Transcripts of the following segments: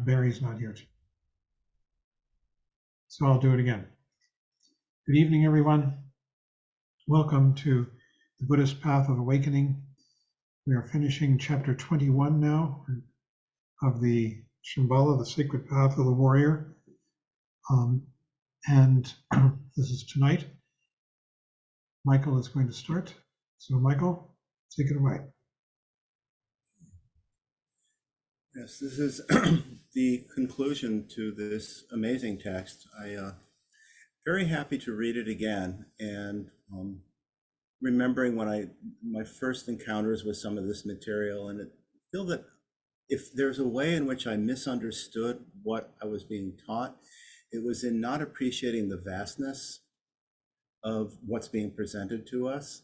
Barry's not here today. So I'll do it again. Good evening, everyone. Welcome to the Buddhist Path of Awakening. We are finishing chapter 21 now of the Shambhala, the Sacred Path of the Warrior. And this is tonight. Michael is going to start. So Michael, take it away. Yes, this is the conclusion to this amazing text. I'm very happy to read it again, and remembering my first encounters with some of this material, and I feel that if there's a way in which I misunderstood what I was being taught, it was in not appreciating the vastness of what's being presented to us.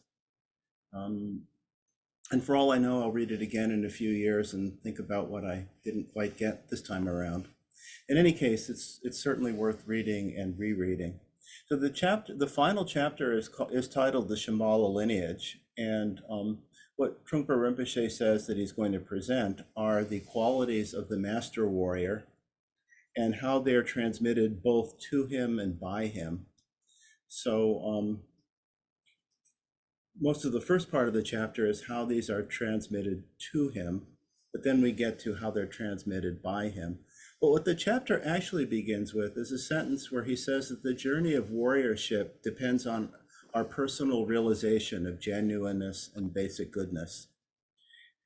And for all I know, I'll read it again in a few years and think about what I didn't quite get this time around. In any case, it's certainly worth reading and rereading. So the final chapter is titled the Shambhala Lineage, and what Trungpa Rinpoche says that he's going to present are the qualities of the master warrior and how they are transmitted both to him and by him. So most of the first part of the chapter is how these are transmitted to him, but then we get to how they're transmitted by him. But what the chapter actually begins with is a sentence where he says that the journey of warriorship depends on our personal realization of genuineness and basic goodness.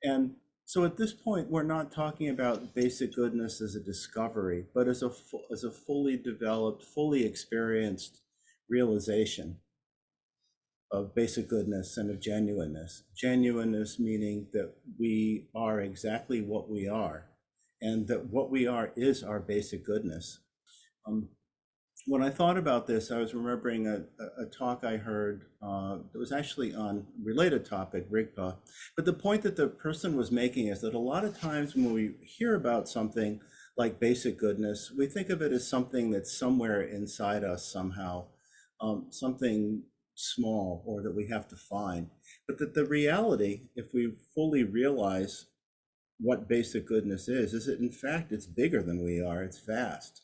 And so at this point, we're not talking about basic goodness as a discovery, but as a fully developed, fully experienced realization of basic goodness and of genuineness. Genuineness meaning that we are exactly what we are, and that what we are is our basic goodness. When I thought about this, I was remembering a talk I heard that was actually on a related topic, Rigpa. But the point that the person was making is that a lot of times when we hear about something like basic goodness, we think of it as something that's somewhere inside us somehow, something small or that we have to find. But that the reality, if we fully realize what basic goodness is that in fact it's bigger than we are, it's vast.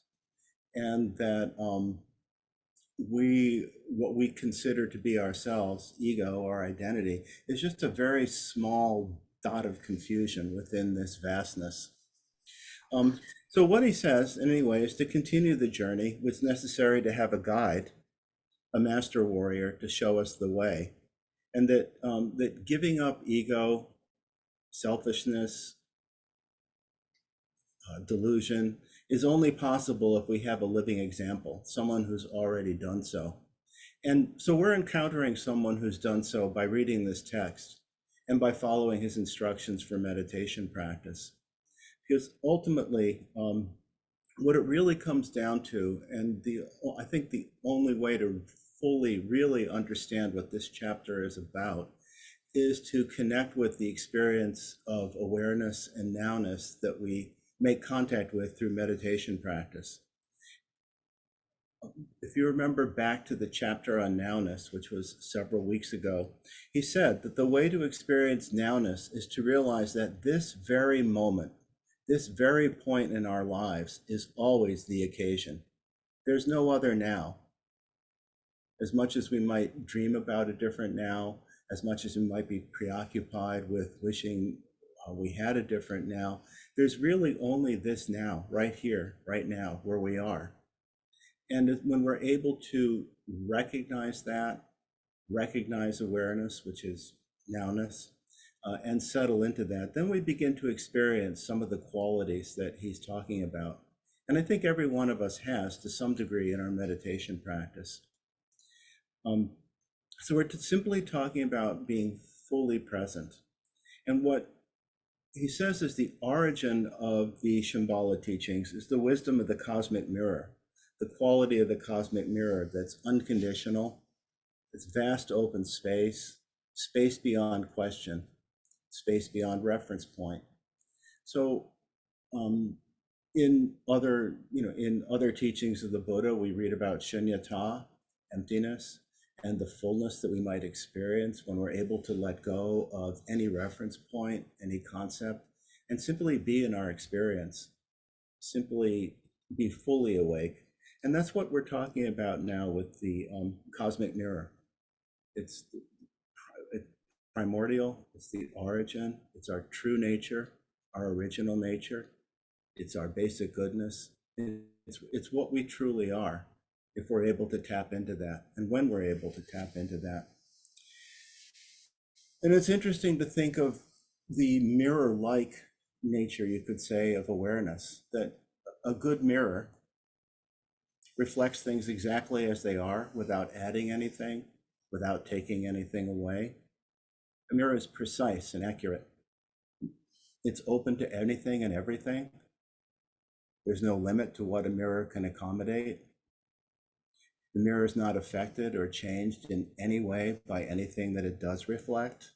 And that what we consider to be ourselves, ego or identity, is just a very small dot of confusion within this vastness. So what he says, anyway, is to continue the journey, it's necessary to have a guide, a master warrior, to show us the way. And that giving up ego, selfishness, delusion is only possible if we have a living example, someone who's already done so. And so we're encountering someone who's done so by reading this text and by following his instructions for meditation practice. Because ultimately, what it really comes down to, and I think the only way to fully really understand what this chapter is about, is to connect with the experience of awareness and nowness that we make contact with through meditation practice. If you remember back to the chapter on nowness, which was several weeks ago, he said that the way to experience nowness is to realize that this very moment, this very point in our lives is always the occasion. There's no other now. As much as we might dream about a different now, as much as we might be preoccupied with wishing we had a different now, there's really only this now, right here, right now, where we are. And when we're able to recognize that, recognize awareness, which is nowness, and settle into that, then we begin to experience some of the qualities that he's talking about. And I think every one of us has to some degree in our meditation practice. So we're simply talking about being fully present. And what he says is the origin of the Shambhala teachings is the wisdom of the cosmic mirror, the quality of the cosmic mirror that's unconditional, it's vast open space, space beyond question, space beyond reference point. So in other teachings of the Buddha, we read about shunyata, emptiness, and the fullness that we might experience when we're able to let go of any reference point, any concept, and simply be in our experience. simply be fully awake. And that's what we're talking about now with the cosmic mirror. It's primordial, it's the origin, it's our true nature, our original nature, it's our basic goodness. It's what we truly are if we're able to tap into that, and when we're able to tap into that. And it's interesting to think of the mirror-like nature, you could say, of awareness, that a good mirror reflects things exactly as they are without adding anything, without taking anything away. A mirror is precise and accurate. It's open to anything and everything. There's no limit to what a mirror can accommodate. The mirror is not affected or changed in any way by anything that it does reflect.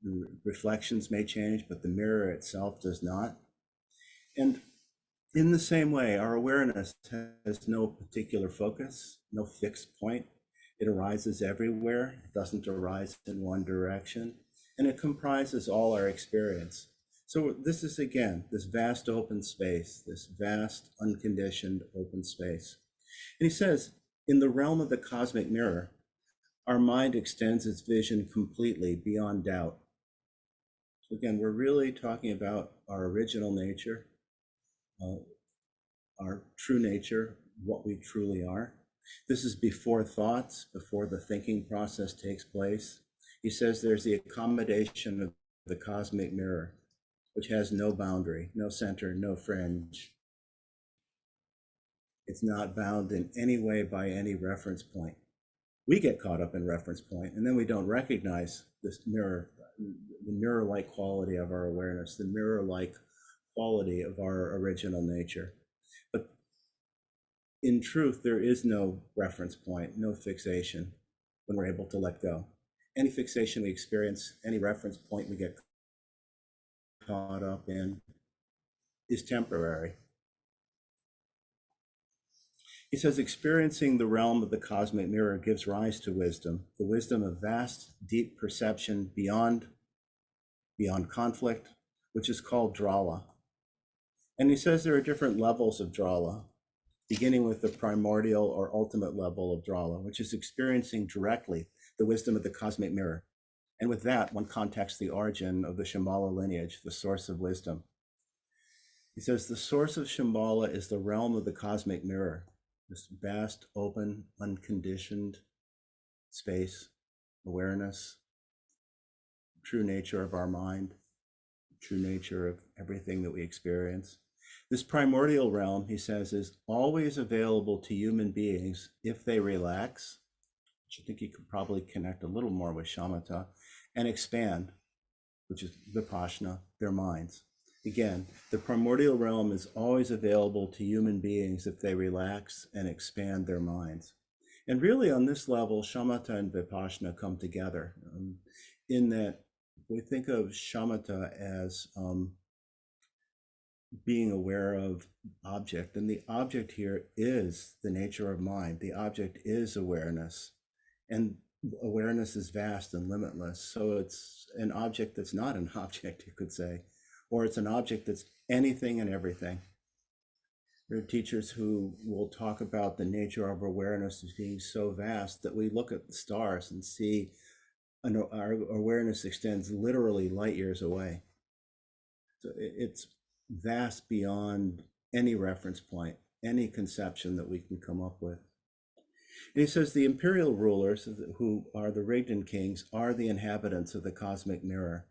The reflections may change, but the mirror itself does not. And in the same way, our awareness has no particular focus, no fixed point. It arises everywhere. It doesn't arise in one direction, and it comprises all our experience. So this is, again, this vast open space, this vast unconditioned open space. And he says, in the realm of the cosmic mirror, our mind extends its vision completely beyond doubt. So again, we're really talking about our original nature, our true nature, what we truly are. This is before thoughts, before the thinking process takes place. He says there's the accommodation of the cosmic mirror, which has no boundary, no center, no fringe. It's not bound in any way by any reference point. We get caught up in reference point, and then we don't recognize this mirror, the mirror-like quality of our awareness, the mirror-like quality of our original nature. But in truth, there is no reference point, no fixation when we're able to let go. Any fixation we experience, any reference point we get caught up in is temporary. He says, experiencing the realm of the cosmic mirror gives rise to wisdom, the wisdom of vast, deep perception beyond conflict, which is called drala. And he says there are different levels of drala, beginning with the primordial or ultimate level of drala, which is experiencing directly the wisdom of the cosmic mirror. And with that, one contacts the origin of the Shambhala lineage, the source of wisdom. He says the source of Shambhala is the realm of the cosmic mirror, this vast, open, unconditioned space, awareness, true nature of our mind, true nature of everything that we experience. This primordial realm, he says, is always available to human beings if they relax, which I think you could probably connect a little more with shamatha, and expand, which is vipassana, their minds. Again, the primordial realm is always available to human beings if they relax and expand their minds. And really on this level, shamatha and vipassana come together in that we think of shamatha as being aware of object, and the object here is the nature of mind. The object is awareness, and awareness is vast and limitless. So it's an object that's not an object, you could say, or it's an object that's anything and everything. There are teachers who will talk about the nature of awareness as being so vast that we look at the stars and see our awareness extends literally light years away. So it's vast beyond any reference point, any conception that we can come up with. And he says the imperial rulers, who are the Rigden kings, are the inhabitants of the cosmic mirror.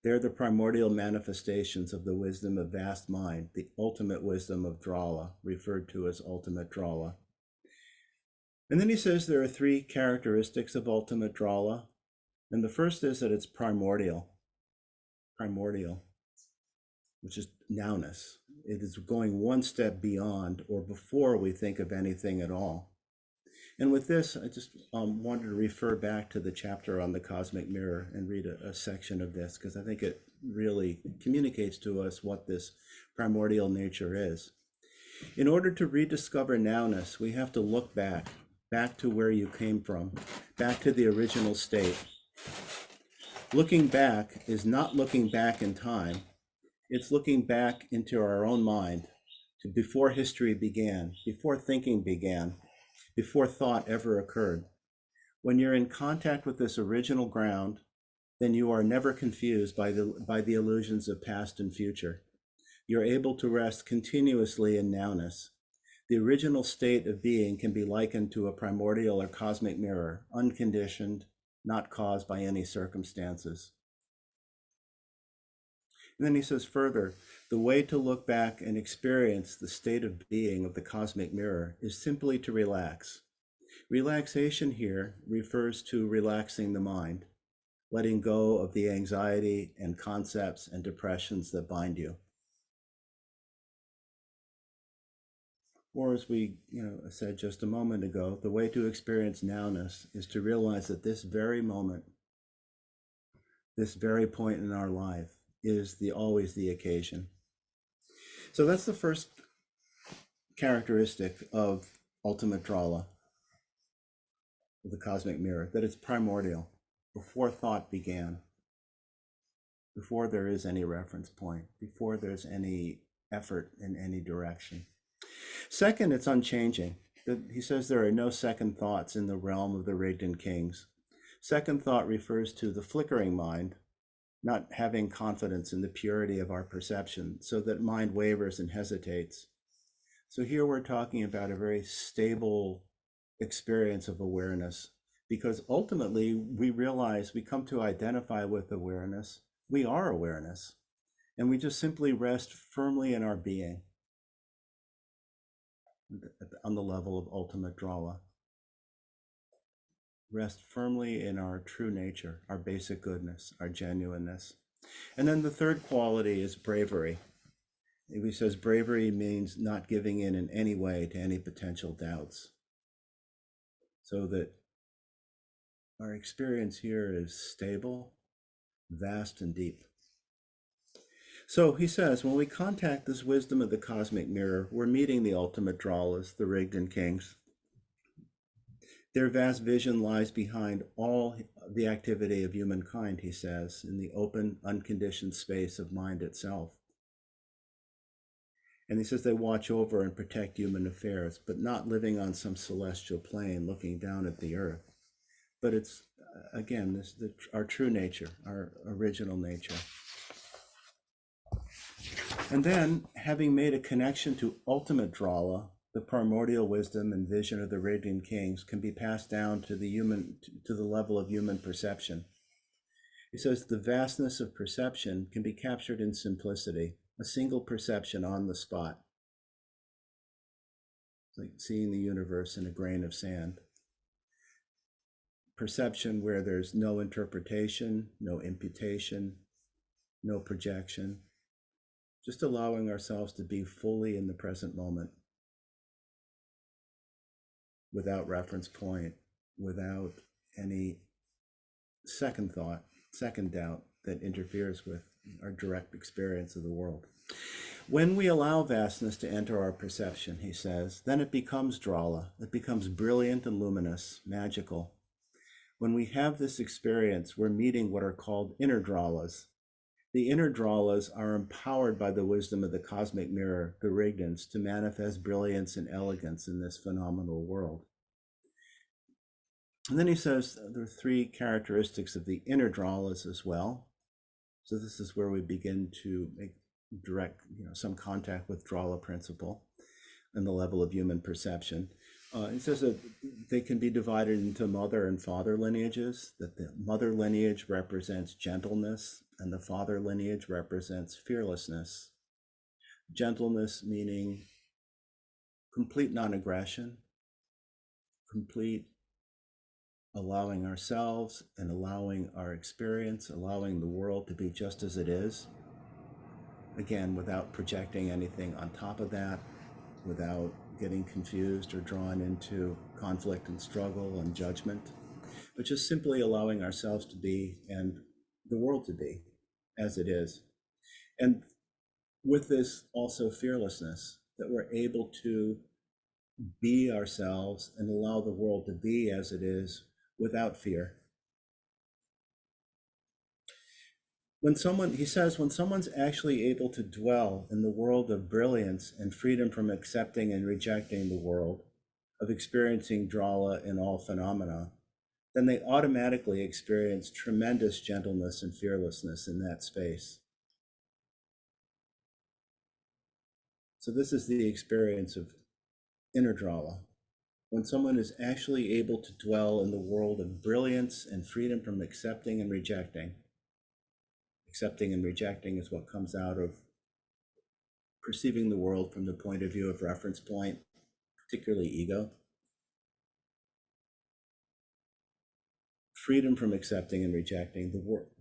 They're the primordial manifestations of the wisdom of vast mind, the ultimate wisdom of drala, referred to as ultimate drala. And then he says there are three characteristics of ultimate drala. And the first is that it's primordial, which is nowness. It is going one step beyond or before we think of anything at all. And with this, I just wanted to refer back to the chapter on the cosmic mirror and read a section of this, because I think it really communicates to us what this primordial nature is. In order to rediscover nowness, we have to look back to where you came from, back to the original state. Looking back is not looking back in time. It's looking back into our own mind to before history began, before thinking began, before thought ever occurred. When you're in contact with this original ground, then you are never confused by the illusions of past and future. You're able to rest continuously in nowness. The original state of being can be likened to a primordial or cosmic mirror, unconditioned, not caused by any circumstances. And then he says further, the way to look back and experience the state of being of the cosmic mirror is simply to relax. Relaxation here refers to relaxing the mind, letting go of the anxiety and concepts and depressions that bind you. Or as we said just a moment ago, the way to experience nowness is to realize that this very moment, this very point in our life is always the occasion. So that's the first characteristic of ultimate Drala, the cosmic mirror, that it's primordial, before thought began, before there is any reference point, before there's any effort in any direction. Second, it's unchanging. He says there are no second thoughts in the realm of the Rigden kings. Second thought refers to the flickering mind, not having confidence in the purity of our perception, so that mind wavers and hesitates. So here we're talking about a very stable experience of awareness, because ultimately we realize, we come to identify with awareness. We are awareness, and we just simply rest firmly in our being on the level of ultimate Drala. Rest firmly in our true nature, our basic goodness, our genuineness. And then the third quality is bravery. He says bravery means not giving in any way to any potential doubts. So that our experience here is stable, vast, and deep. So he says, when we contact this wisdom of the cosmic mirror, we're meeting the ultimate Dralas, the Rigden kings. Their vast vision lies behind all the activity of humankind, he says, in the open, unconditioned space of mind itself. And he says they watch over and protect human affairs, but not living on some celestial plane looking down at the earth. But it's, again, our true nature, our original nature. And then, having made a connection to ultimate Drala, the primordial wisdom and vision of the Rigden kings can be passed down to the level of human perception. He says the vastness of perception can be captured in simplicity, a single perception on the spot. It's like seeing the universe in a grain of sand. Perception where there's no interpretation, no imputation, no projection. Just allowing ourselves to be fully in the present moment, without reference point, without any second thought, second doubt that interferes with our direct experience of the world. When we allow vastness to enter our perception, he says, then it becomes Drala. It becomes brilliant and luminous, magical. When we have this experience, we're meeting what are called inner Dralas. The inner Dralas are empowered by the wisdom of the cosmic mirror, the Rigdens, to manifest brilliance and elegance in this phenomenal world. And then he says there are three characteristics of the inner Dralas as well. So this is where we begin to make direct, some contact with Drala principle and the level of human perception. It says that they can be divided into mother and father lineages, that the mother lineage represents gentleness and the father lineage represents fearlessness. Gentleness meaning complete non-aggression, complete allowing ourselves and allowing our experience, allowing the world to be just as it is. Again, without projecting anything on top of that, without getting confused or drawn into conflict and struggle and judgment, but just simply allowing ourselves to be and the world to be as it is. And with this also fearlessness, that we're able to be ourselves and allow the world to be as it is without fear. He says, when someone's actually able to dwell in the world of brilliance and freedom from accepting and rejecting the world, of experiencing drala in all phenomena, then they automatically experience tremendous gentleness and fearlessness in that space. So this is the experience of inner drala. When someone is actually able to dwell in the world of brilliance and freedom from accepting and rejecting. Accepting and rejecting is what comes out of perceiving the world from the point of view of reference point, particularly ego. Freedom from accepting and rejecting,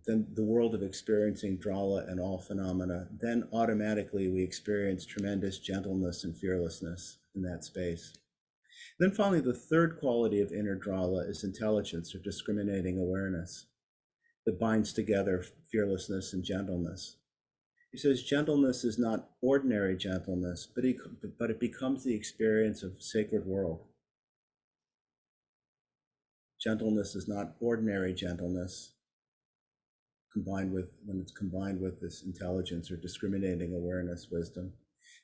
then the world of experiencing drala and all phenomena, then automatically we experience tremendous gentleness and fearlessness in that space. Then finally, the third quality of inner drala is intelligence or discriminating awareness that binds together fearlessness and gentleness. He says gentleness is not ordinary gentleness, but it becomes the experience of sacred world. Gentleness is not ordinary gentleness when it's combined with this intelligence or discriminating awareness, wisdom.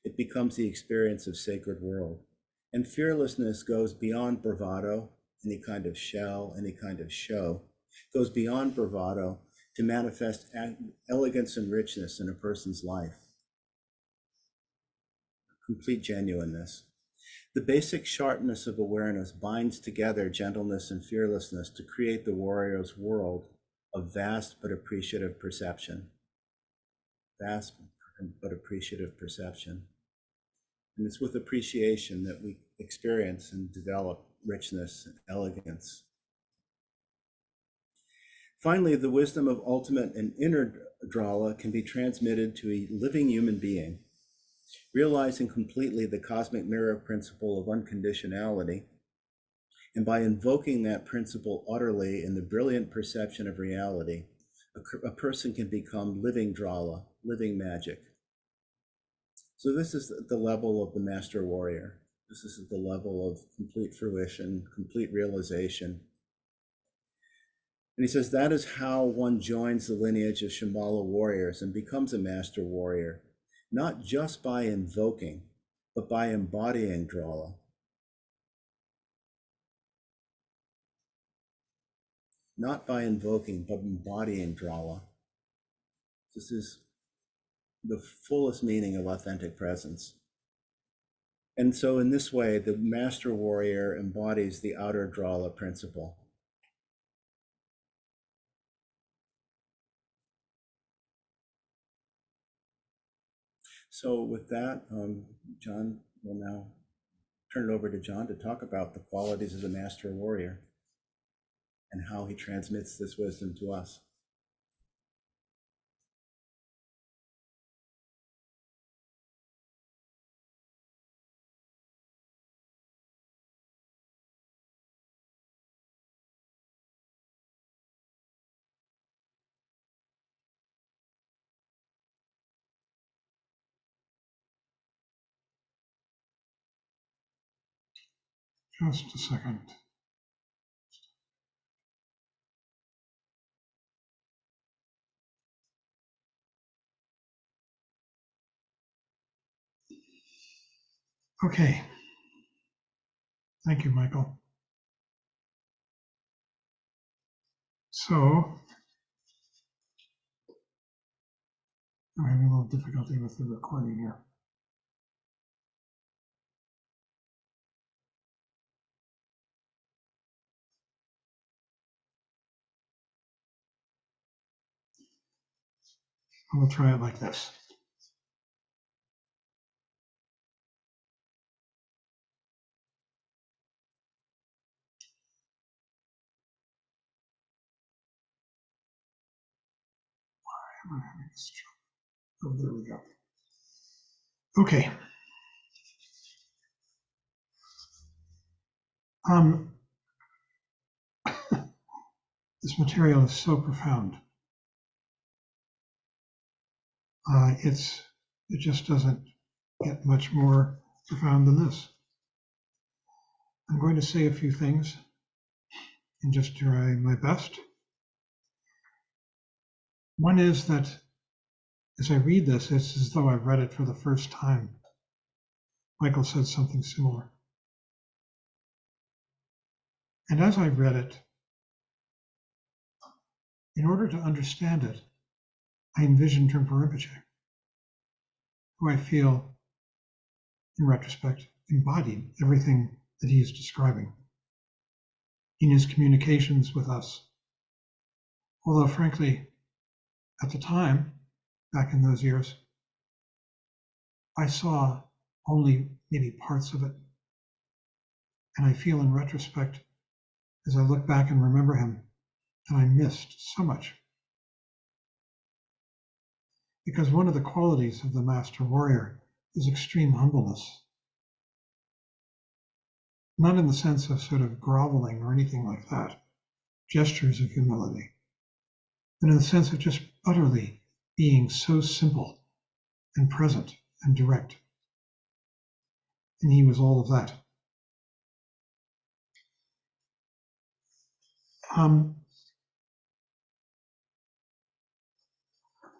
It becomes the experience of sacred world. And fearlessness goes beyond bravado, any kind of shell, any kind of show, goes beyond bravado to manifest elegance and richness in a person's life. Complete genuineness. The basic sharpness of awareness binds together gentleness and fearlessness to create the warrior's world of vast but appreciative perception. Vast but appreciative perception. And it's with appreciation that we experience and develop richness and elegance. Finally, the wisdom of ultimate and inner drala can be transmitted to a living human being, realizing completely the cosmic mirror principle of unconditionality. And by invoking that principle utterly in the brilliant perception of reality, a person can become living drala, living magic. So this is the level of the master warrior. This is the level of complete fruition, complete realization. And he says that is how one joins the lineage of Shambhala warriors and becomes a master warrior, not just by invoking, but by embodying drala. Not by invoking, but embodying drala. This is the fullest meaning of authentic presence. And so in this way, the master warrior embodies the outer drala principle. So with that, John will now turn it over to John to talk about the qualities of the master warrior and how he transmits this wisdom to us. Just a second. Okay. Thank you, Michael. So, I'm having a little difficulty with the recording here. We'll try it like this. Oh, there we go. Okay. This material is so profound. It just doesn't get much more profound than this. I'm going to say a few things and just try my best. One is that as I read this, it's as though I've read it for the first time. Michael said something similar. And as I read it, in order to understand it, I envisioned Trungpa Rinpoche, who I feel, in retrospect, embodied everything that he is describing in his communications with us. Although, frankly, at the time, back in those years, I saw only maybe parts of it. And I feel in retrospect, as I look back and remember him, that I missed so much. Because one of the qualities of the master warrior is extreme humbleness. Not in the sense of sort of groveling or anything like that, gestures of humility, but in the sense of just utterly being so simple and present and direct. And he was all of that.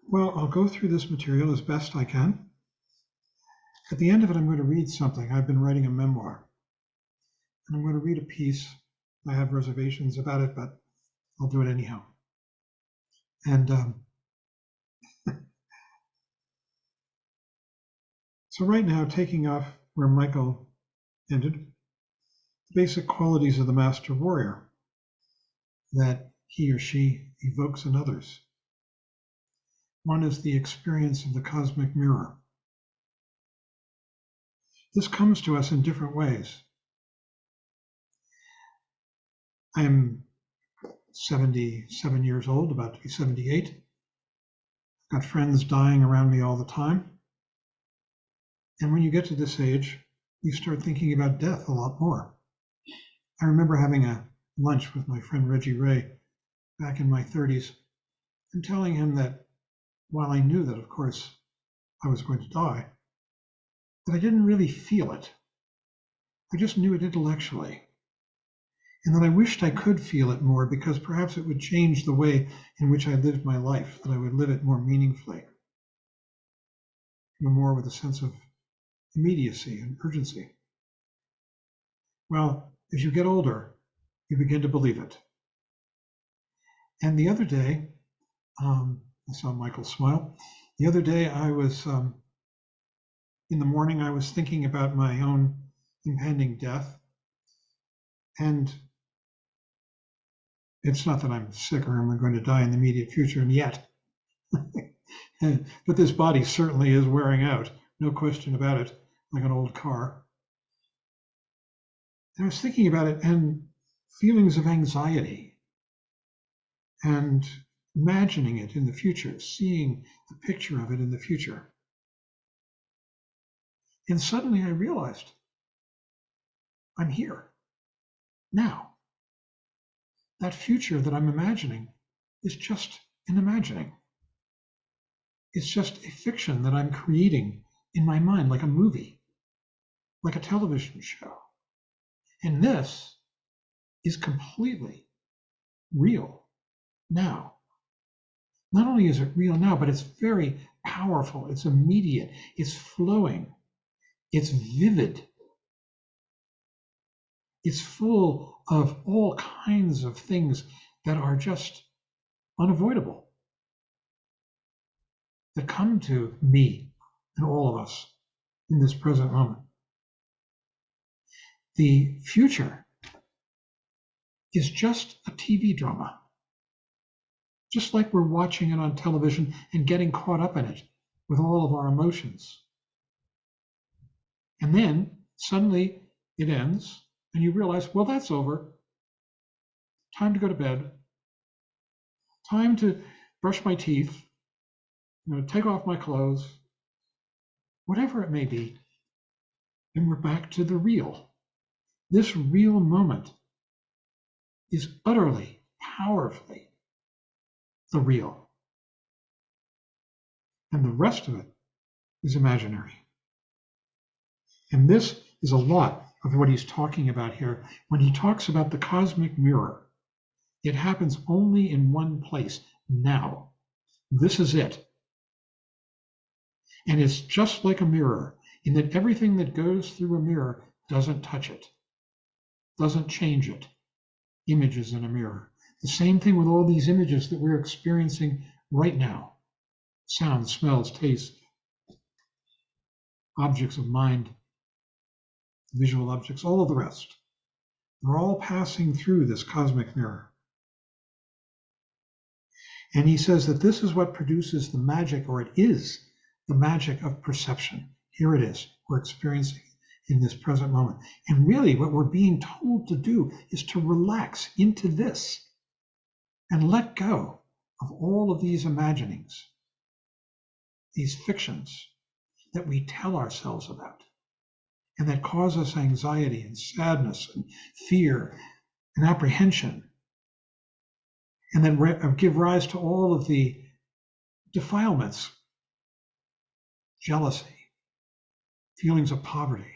Well, I'll go through this material as best I can. At the end of it, I'm going to read something. I've been writing a memoir, and I'm going to read a piece. I have reservations about it, but I'll do it anyhow. And so right now, taking off where Michael ended, the basic qualities of the master warrior that he or she evokes in others. One is the experience of the cosmic mirror. This comes to us in different ways. I'm 77 years old, about to be 78. I've got friends dying around me all the time. And when you get to this age, you start thinking about death a lot more. I remember having a lunch with my friend Reggie Ray back in my 30s and telling him that while I knew that, of course, I was going to die, that I didn't really feel it. I just knew it intellectually. And that I wished I could feel it more because perhaps it would change the way in which I lived my life, that I would live it more meaningfully, more with a sense of immediacy and urgency. Well, as you get older, you begin to believe it. And the other day, I saw Michael smile. The other day I was, in the morning, I was thinking about my own impending death. And it's not that I'm sick or I'm going to die in the immediate future, and yet. But this body certainly is wearing out, no question about it, like an old car. And I was thinking about it and feelings of anxiety and imagining it in the future, seeing the picture of it in the future. And suddenly I realized I'm here now. That future that I'm imagining is just an imagining. It's just a fiction that I'm creating in my mind, like a movie, like a television show. And this is completely real now. Not only is it real now, but it's very powerful, it's immediate, it's flowing, it's vivid. It's full of all kinds of things that are just unavoidable, that come to me and all of us in this present moment. The future is just a TV drama, just like we're watching it on television and getting caught up in it with all of our emotions. And then suddenly it ends and you realize, well, that's over. Time to go to bed. Time to brush my teeth, take off my clothes, whatever it may be. And we're back to the real. This real moment is utterly, powerfully the real. And the rest of it is imaginary. And this is a lot of what he's talking about here. When he talks about the cosmic mirror, it happens only in one place, now. This is it. And it's just like a mirror in that everything that goes through a mirror doesn't touch it, doesn't change it. Images in a mirror. The same thing with all these images that we're experiencing right now. Sounds, smells, tastes, objects of mind, visual objects, all of the rest. They're all passing through this cosmic mirror. And he says that this is what produces the magic, or it is the magic of perception. Here it is. We're experiencing in this present moment. And really what we're being told to do is to relax into this and let go of all of these imaginings, these fictions that we tell ourselves about and that cause us anxiety and sadness and fear and apprehension, and then give rise to all of the defilements, jealousy, feelings of poverty,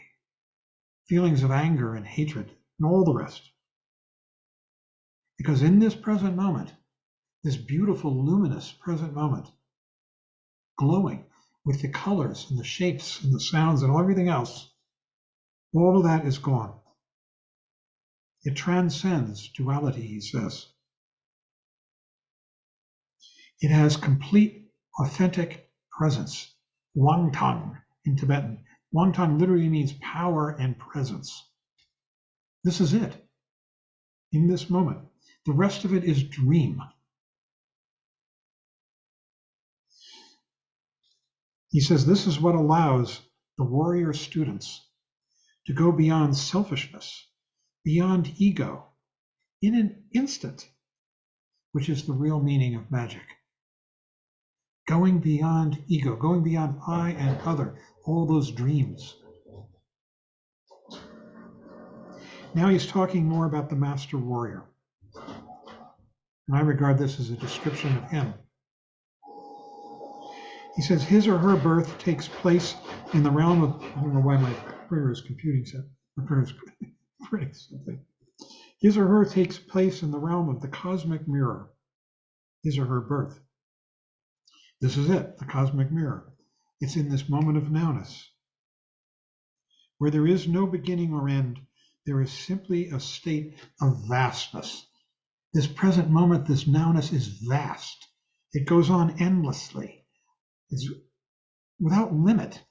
feelings of anger and hatred, and all the rest. Because in this present moment, this beautiful, luminous present moment, glowing with the colors and the shapes and the sounds and everything else, all of that is gone. It transcends duality, he says. It has complete, authentic presence. Wangtang in Tibetan. Wangtang literally means power and presence. This is it. In this moment. The rest of it is dream. He says this is what allows the warrior students to go beyond selfishness, beyond ego, in an instant, which is the real meaning of magic. Going beyond ego, going beyond I and other, all those dreams. Now he's talking more about the master warrior. And I regard this as a description of him. He says his or her birth takes place in the realm of, I don't know why my printer is computing printing something. His or her takes place in the realm of the cosmic mirror. His or her birth. This is it, the cosmic mirror. It's in this moment of nowness. Where there is no beginning or end, there is simply a state of vastness. This present moment, this nowness is vast. It goes on endlessly. It's without limit.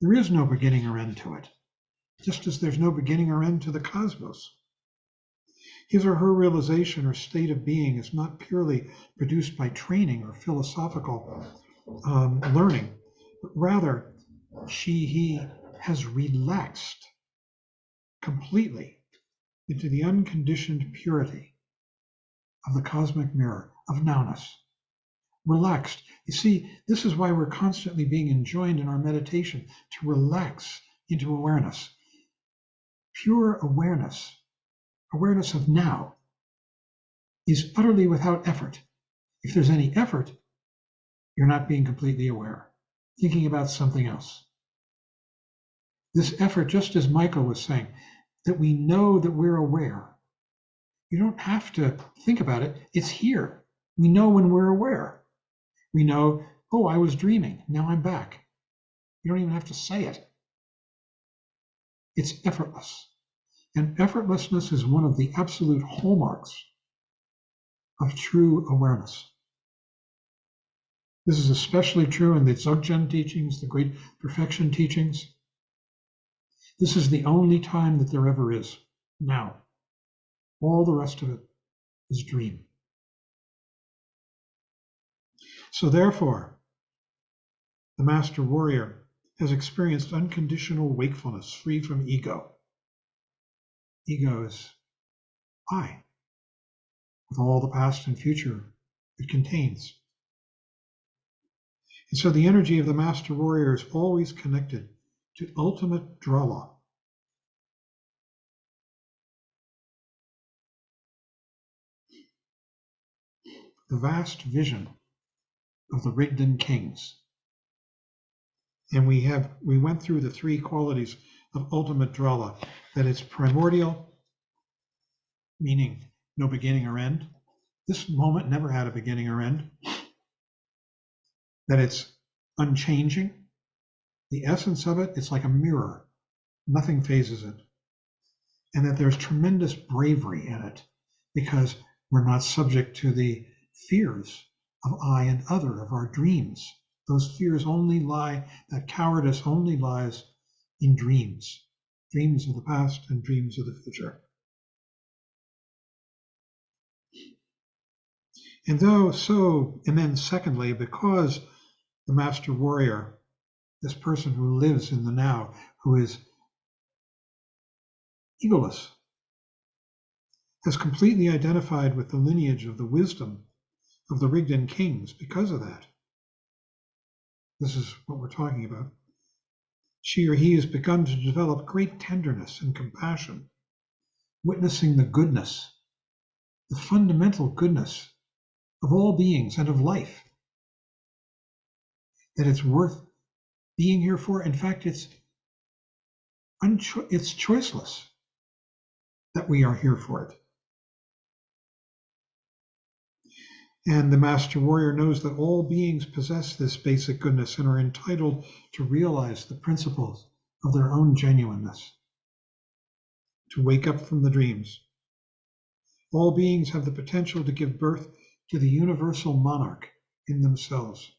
There is no beginning or end to it, just as there's no beginning or end to the cosmos. His or her realization or state of being is not purely produced by training or philosophical learning, but rather he has relaxed completely into the unconditioned purity of the cosmic mirror of nowness. Relaxed. You see, this is why we're constantly being enjoined in our meditation to relax into awareness. Pure awareness, awareness of now, is utterly without effort. If there's any effort, you're not being completely aware, thinking about something else. This effort, just as Michael was saying, that we know that we're aware. You don't have to think about it. It's here. We know when we're aware. We know, oh, I was dreaming. Now I'm back. You don't even have to say it. It's effortless. And effortlessness is one of the absolute hallmarks of true awareness. This is especially true in the Dzogchen teachings, the Great Perfection teachings. This is the only time that there ever is, now. All the rest of it is dream. So therefore, the master warrior has experienced unconditional wakefulness, free from ego. Ego is I, with all the past and future it contains. And so the energy of the master warrior is always connected to ultimate drala. The vast vision of the Rigden kings. And we went through the three qualities of ultimate drala, that it's primordial, meaning no beginning or end. This moment never had a beginning or end. that it's unchanging. The essence of it, it's like a mirror. Nothing phases it. And that there's tremendous bravery in it because we're not subject to the fears of I and other, of our dreams. Those fears only lie, that cowardice only lies in dreams, dreams of the past and dreams of the future. And then secondly, because the master warrior, this person who lives in the now, who is egoless, has completely identified with the lineage of the wisdom of the Rigden kings because of that. This is what we're talking about. She or he has begun to develop great tenderness and compassion, witnessing the goodness, the fundamental goodness of all beings and of life, that it's worth being here for. In fact, it's choiceless that we are here for it. And the Master Warrior knows that all beings possess this basic goodness and are entitled to realize the principles of their own genuineness, to wake up from the dreams. All beings have the potential to give birth to the universal monarch in themselves.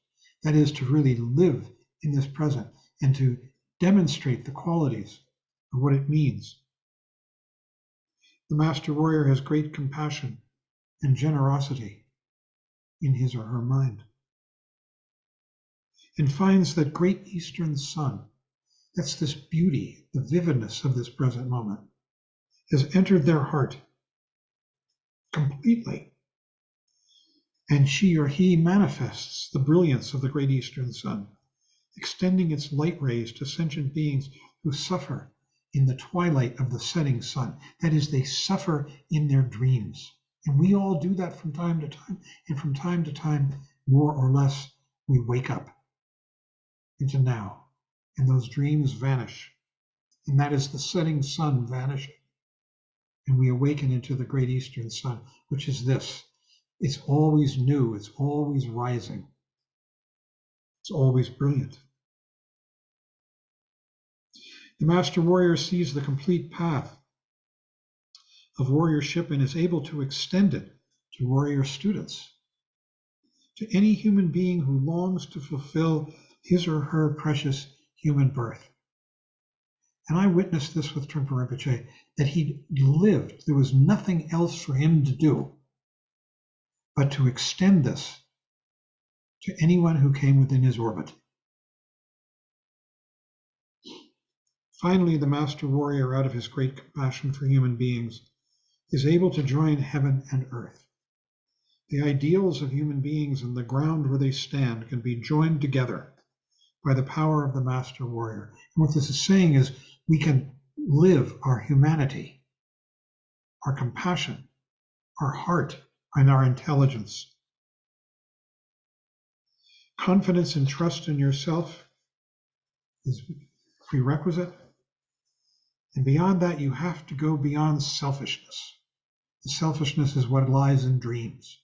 That is, to really live in this present and to demonstrate the qualities of what it means. The Master Warrior has great compassion and generosity in his or her mind, and finds that great Eastern sun, that's this beauty, the vividness of this present moment, has entered their heart completely. And she or he manifests the brilliance of the great Eastern sun, extending its light rays to sentient beings who suffer in the twilight of the setting sun. That is, they suffer in their dreams. And we all do that from time to time. And from time to time, more or less, we wake up into now. And those dreams vanish. And that is the setting sun vanishing. And we awaken into the great Eastern sun, which is this. It's always new. It's always rising. It's always brilliant. The Master Warrior sees the complete path of warriorship and is able to extend it to warrior students, to any human being who longs to fulfill his or her precious human birth. And I witnessed this with Trungpa Rinpoche, that he lived. There was nothing else for him to do but to extend this to anyone who came within his orbit. Finally, the Master Warrior, out of his great compassion for human beings, is able to join heaven and earth. The ideals of human beings and the ground where they stand can be joined together by the power of the Master Warrior. And what this is saying is we can live our humanity, our compassion, our heart, and our intelligence. Confidence and trust in yourself is prerequisite. And beyond that, you have to go beyond selfishness. The selfishness is what lies in dreams.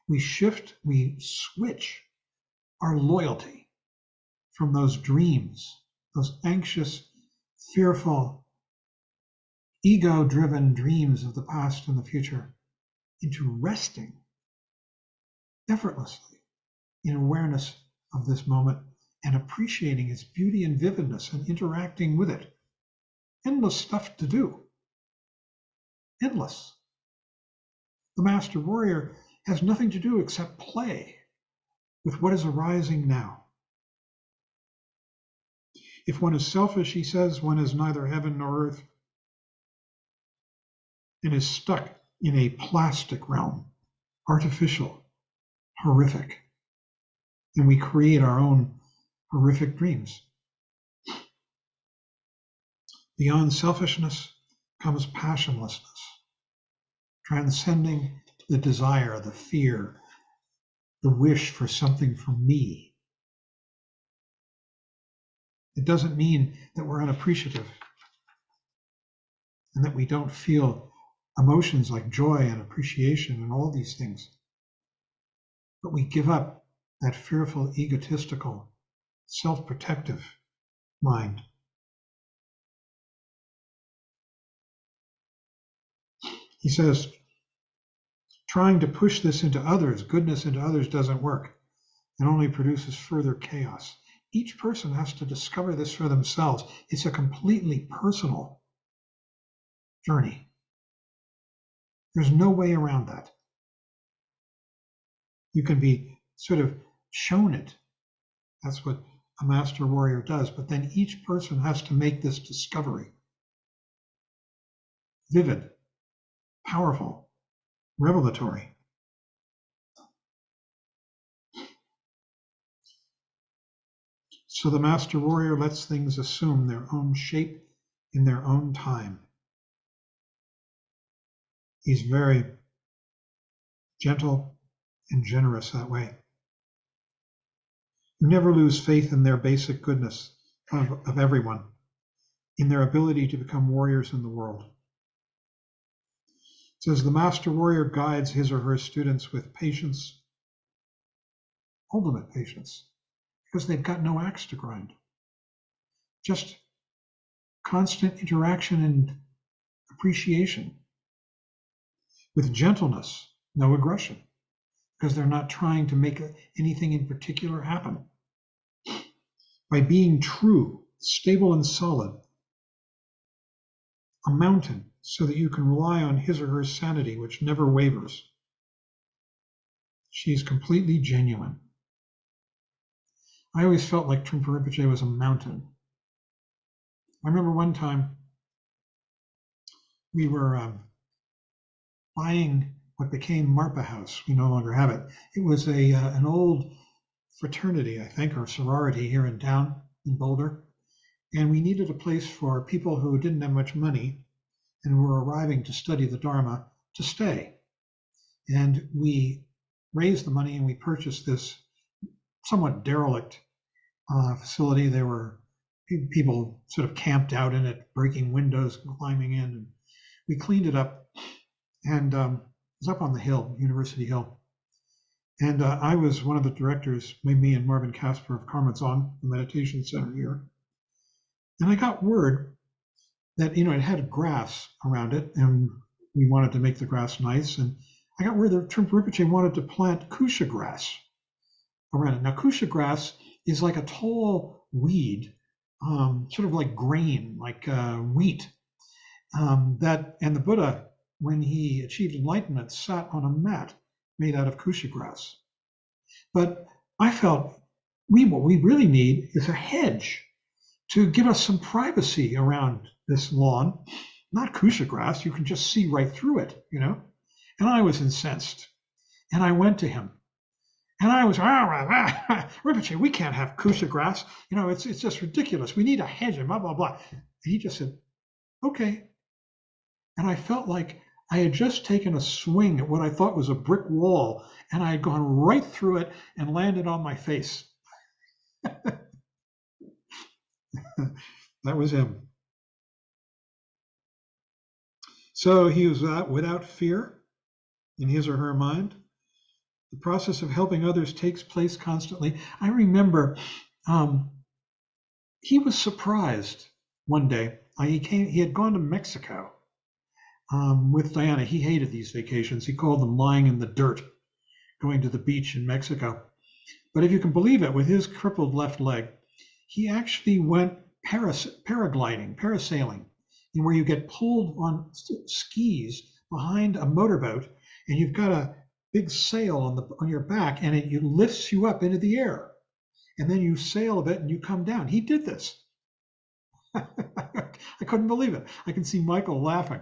We switch our loyalty from those dreams, those anxious, fearful, ego-driven dreams of the past and the future, into resting effortlessly in awareness of this moment and appreciating its beauty and vividness and interacting with it. Endless stuff to do. Endless. The Master Warrior has nothing to do except play with what is arising now. If one is selfish, he says, one is neither heaven nor earth and is stuck in a plastic realm, artificial, horrific. And we create our own horrific dreams. Beyond selfishness comes passionlessness, transcending the desire, the fear, the wish for something from me. It doesn't mean that we're unappreciative and that we don't feel emotions like joy and appreciation and all these things. But we give up that fearful, egotistical, self-protective mind. He says, trying to push this into others, goodness into others, doesn't work. It only produces further chaos. Each person has to discover this for themselves. It's a completely personal journey. There's no way around that. You can be sort of shown it. That's what a master warrior does. But then each person has to make this discovery. Vivid, powerful, revelatory. So the master warrior lets things assume their own shape in their own time. He's very gentle and generous that way. You never lose faith in their basic goodness of everyone, in their ability to become warriors in the world. It says the master warrior guides his or her students with patience, ultimate patience, because they've got no axe to grind. Just constant interaction and appreciation. With gentleness, no aggression, because they're not trying to make anything in particular happen. By being true, stable and solid, a mountain, so that you can rely on his or her sanity, which never wavers. She's completely genuine. I always felt like Trungpa Rinpoche was a mountain. I remember one time we were buying what became Marpa House. We no longer have it. It was an old fraternity, I think, or sorority here in town in Boulder. And we needed a place for people who didn't have much money and were arriving to study the Dharma to stay. And we raised the money and we purchased this somewhat derelict facility. There were people sort of camped out in it, breaking windows, climbing in. And we cleaned it up, and it was up on the hill, University Hill. And I was one of the directors, me and Marvin Casper of Karmazon, the meditation center here. And I got word that, it had grass around it, and we wanted to make the grass nice. And I got word that Trungpa Rinpoche wanted to plant kusha grass around it. Now, kusha grass is like a tall weed, sort of like grain, like wheat. And the Buddha, when he achieved enlightenment, sat on a mat made out of kusha grass. But I felt what we really need is a hedge to give us some privacy around this lawn. Not kusha grass, you can just see right through it, And I was incensed. And I went to him. And I was, Rinpoche, we can't have kusha grass. It's just ridiculous. We need a hedge and blah, blah, blah. And he just said, okay. And I felt like I had just taken a swing at what I thought was a brick wall, and I had gone right through it and landed on my face. That was him. So he was without fear in his or her mind. The process of helping others takes place constantly. I remember he was surprised one day. He had gone to Mexico with Diana. He hated these vacations. He called them lying in the dirt, going to the beach in Mexico. But if you can believe it, with his crippled left leg, he actually went parasailing, where you get pulled on skis behind a motorboat, and you've got a big sail on your back, and it lifts you up into the air, and then you sail a bit and you come down. He did this. I couldn't believe it. I can see Michael laughing.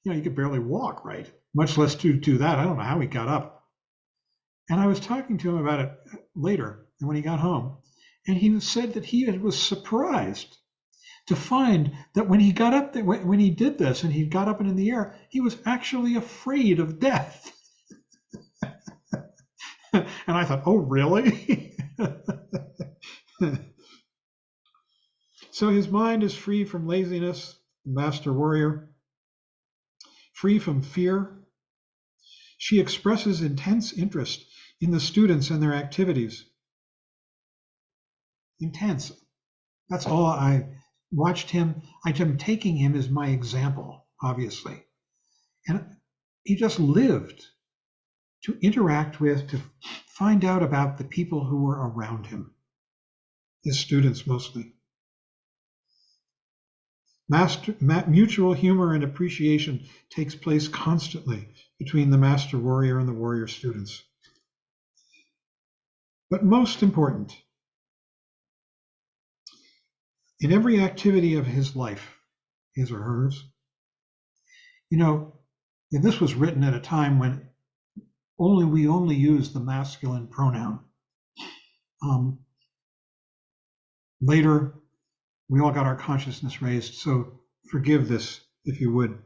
He could barely walk, right? Much less do that. I don't know how he got up. And I was talking to him about it later, and when he got home, and he said that he was surprised to find that when he got up, when he did this and he got up and in the air, he was actually afraid of death. And I thought, oh, really? So his mind is free from laziness, master warrior, free from fear. She expresses intense interest in the students and their activities. Intense. That's all. I watched him. I'm taking him as my example, obviously. And he just lived to interact with, to find out about the people who were around him, his students mostly. Mutual humor and appreciation takes place constantly between the master warrior and the warrior students. But most important, in every activity of his life, his or hers, and this was written at a time when we only used the masculine pronoun. Later, we all got our consciousness raised, so forgive this if you would.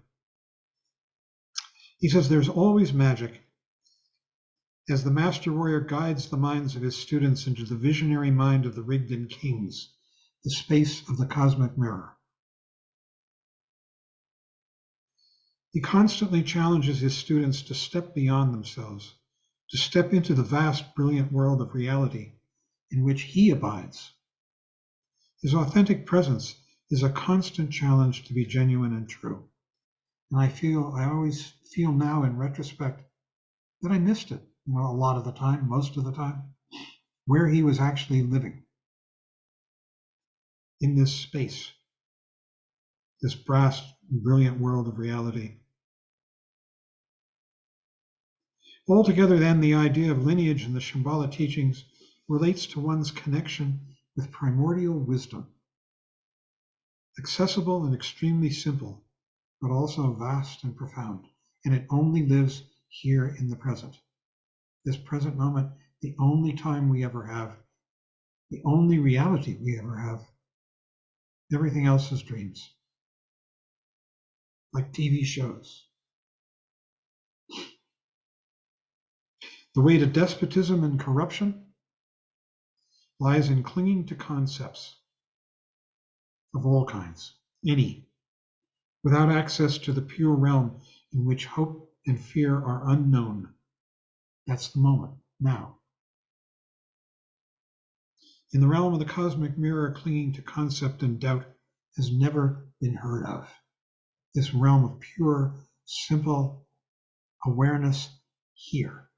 He says, there's always magic as the master warrior guides the minds of his students into the visionary mind of the Rigdon kings, the space of the cosmic mirror. He constantly challenges his students to step beyond themselves, to step into the vast, brilliant world of reality in which he abides. His authentic presence is a constant challenge to be genuine and true. And I always feel now in retrospect that I missed it, a lot of the time, most of the time, where he was actually living in this space, this vast, brilliant world of reality. Altogether, then, the idea of lineage in the Shambhala teachings relates to one's connection with primordial wisdom, accessible and extremely simple, but also vast and profound, and it only lives here in the present. This present moment, the only time we ever have, the only reality we ever have. Everything else is dreams, like TV shows. The way to despotism and corruption lies in clinging to concepts of all kinds, any, without access to the pure realm in which hope and fear are unknown. That's the moment, now. In the realm of the cosmic mirror, clinging to concept and doubt has never been heard of. This realm of pure, simple awareness here.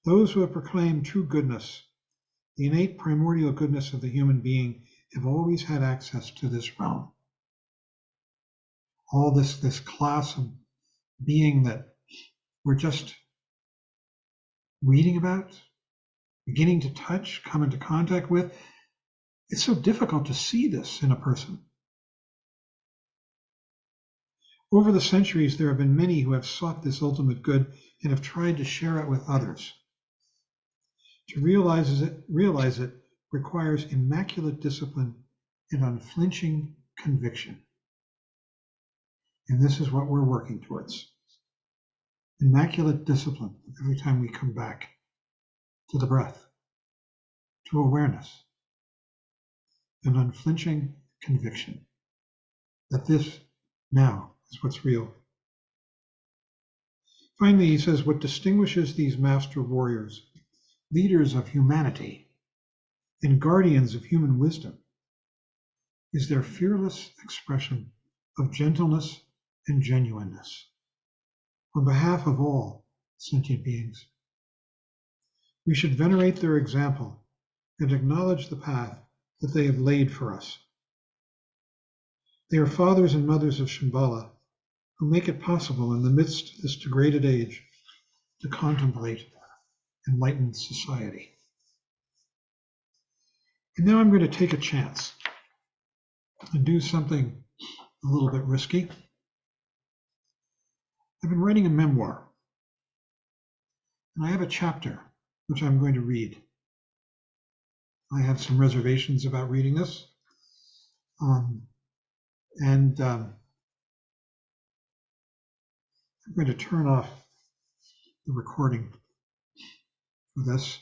Those who have proclaimed true goodness, the innate primordial goodness of the human being, have always had access to this realm. All this class of being that we're just reading about, beginning to touch, come into contact with, it's so difficult to see this in a person. Over the centuries, there have been many who have sought this ultimate good and have tried to share it with others. To realize it requires immaculate discipline and unflinching conviction. And this is what we're working towards. Immaculate discipline every time we come back to the breath, to awareness, and unflinching conviction that this now is what's real. Finally, he says, what distinguishes these master warriors, leaders of humanity, and guardians of human wisdom, is their fearless expression of gentleness and genuineness on behalf of all sentient beings. We should venerate their example and acknowledge the path that they have laid for us. They are fathers and mothers of Shambhala who make it possible in the midst of this degraded age to contemplate enlightened society. And now I'm going to take a chance and do something a little bit risky. I've been writing a memoir, and I have a chapter which I'm going to read. I have some reservations about reading this. I'm going to turn off the recording for this.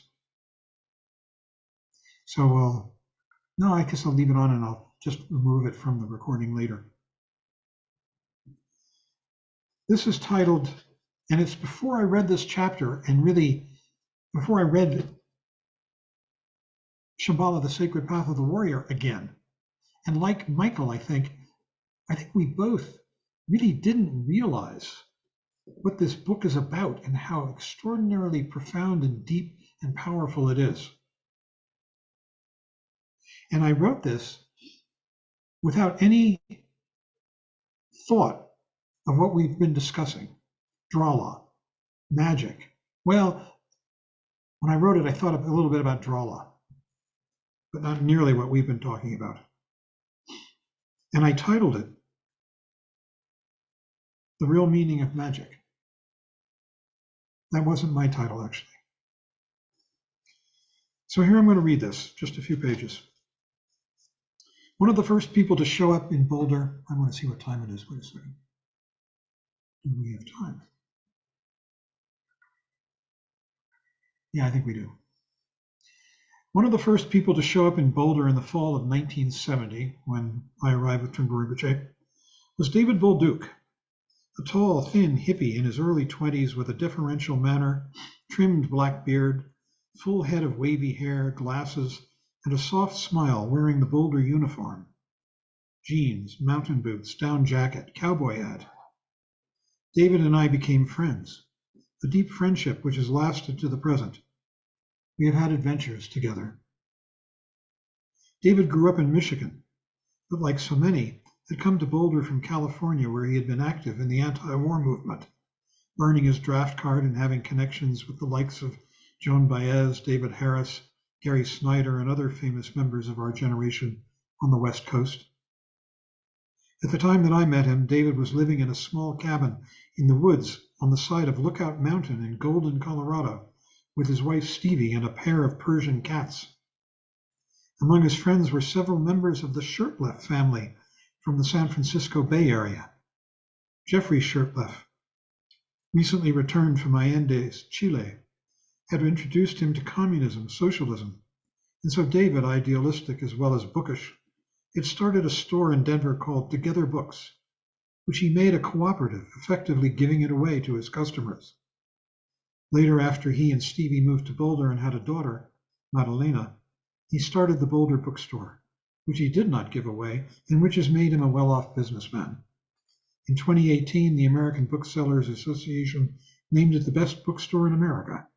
So no, I guess I'll leave it on and I'll just remove it from the recording later. This is titled And it's before I read this chapter, and really before I read Shambhala, the Sacred Path of the Warrior again. And like Michael, I think we both really didn't realize what this book is about and how extraordinarily profound and deep and powerful it is. And I wrote this without any thought of what we've been discussing. Drala, magic. Well, when I wrote it, I thought a little bit about Drala, but not nearly what we've been talking about. And I titled it, The Real Meaning of Magic. That wasn't my title, actually. So here I'm going to read this, just a few pages. One of the first people to show up in Boulder, I want to see what time it is. Wait a second. Do we have time? Yeah, I think we do. One of the first people to show up in Boulder in the fall of 1970, when I arrived with Trungpa Rinpoche, was David Bolduc, a tall, thin hippie in his early 20s with a deferential manner, trimmed black beard, full head of wavy hair, glasses, and a soft smile, wearing the Boulder uniform. Jeans, mountain boots, down jacket, cowboy hat. David and I became friends, a deep friendship which has lasted to the present. We have had adventures together. David grew up in Michigan, but like so many, had come to Boulder from California, where he had been active in the anti-war movement, burning his draft card and having connections with the likes of Joan Baez, David Harris, Gary Snyder, and other famous members of our generation on the West Coast. At the time that I met him, David was living in a small cabin in the woods on the side of Lookout Mountain in Golden, Colorado, with his wife Stevie and a pair of Persian cats. Among his friends were several members of the Shurtleff family from the San Francisco Bay Area. Jeffrey Shurtleff, recently returned from Allende, Chile, had introduced him to communism, socialism, and so David, idealistic as well as bookish, had started a store in Denver called Together Books, which he made a cooperative, effectively giving it away to his customers. Later, after he and Stevie moved to Boulder and had a daughter, Madalena, he started the Boulder Bookstore, which he did not give away and which has made him a well-off businessman. In 2018, the American Booksellers Association named it the best bookstore in America.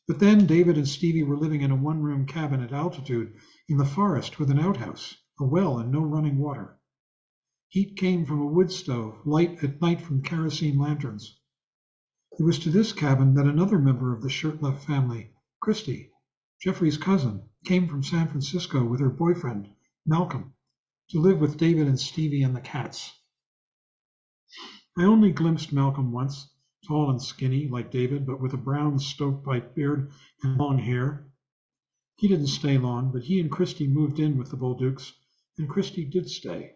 But then David and Stevie were living in a one-room cabin at altitude in the forest with an outhouse, a well, and no running water. Heat came from a wood stove, light at night from kerosene lanterns. It was to this cabin that another member of the Shurtleff family, Christy, Jeffrey's cousin, came from San Francisco with her boyfriend, Malcolm, to live with David and Stevie and the cats. I only glimpsed Malcolm once, tall and skinny like David, but with a brown stovepipe beard and long hair. He didn't stay long, but he and Christy moved in with the Bolducs, and Christy did stay.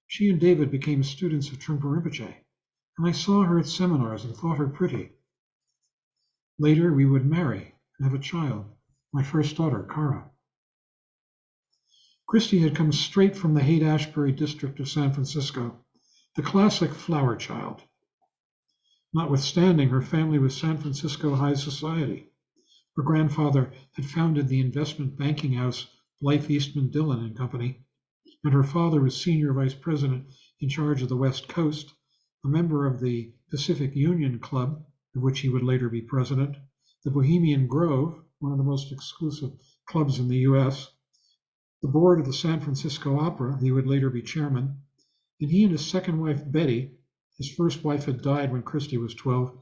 She and David became students of Trungpa Rinpoche, and I saw her at seminars and thought her pretty. Later, we would marry and have a child, my first daughter, Cara. Christy had come straight from the Haight-Ashbury district of San Francisco, the classic flower child. Notwithstanding, her family was San Francisco high society. Her grandfather had founded the investment banking house Blythe Eastman Dillon and Company, and her father was senior vice president in charge of the West Coast, a member of the Pacific Union Club, of which he would later be president, the Bohemian Grove, one of the most exclusive clubs in the U.S., the board of the San Francisco Opera, he would later be chairman, and he and his second wife, Betty, his first wife had died when Christy was 12,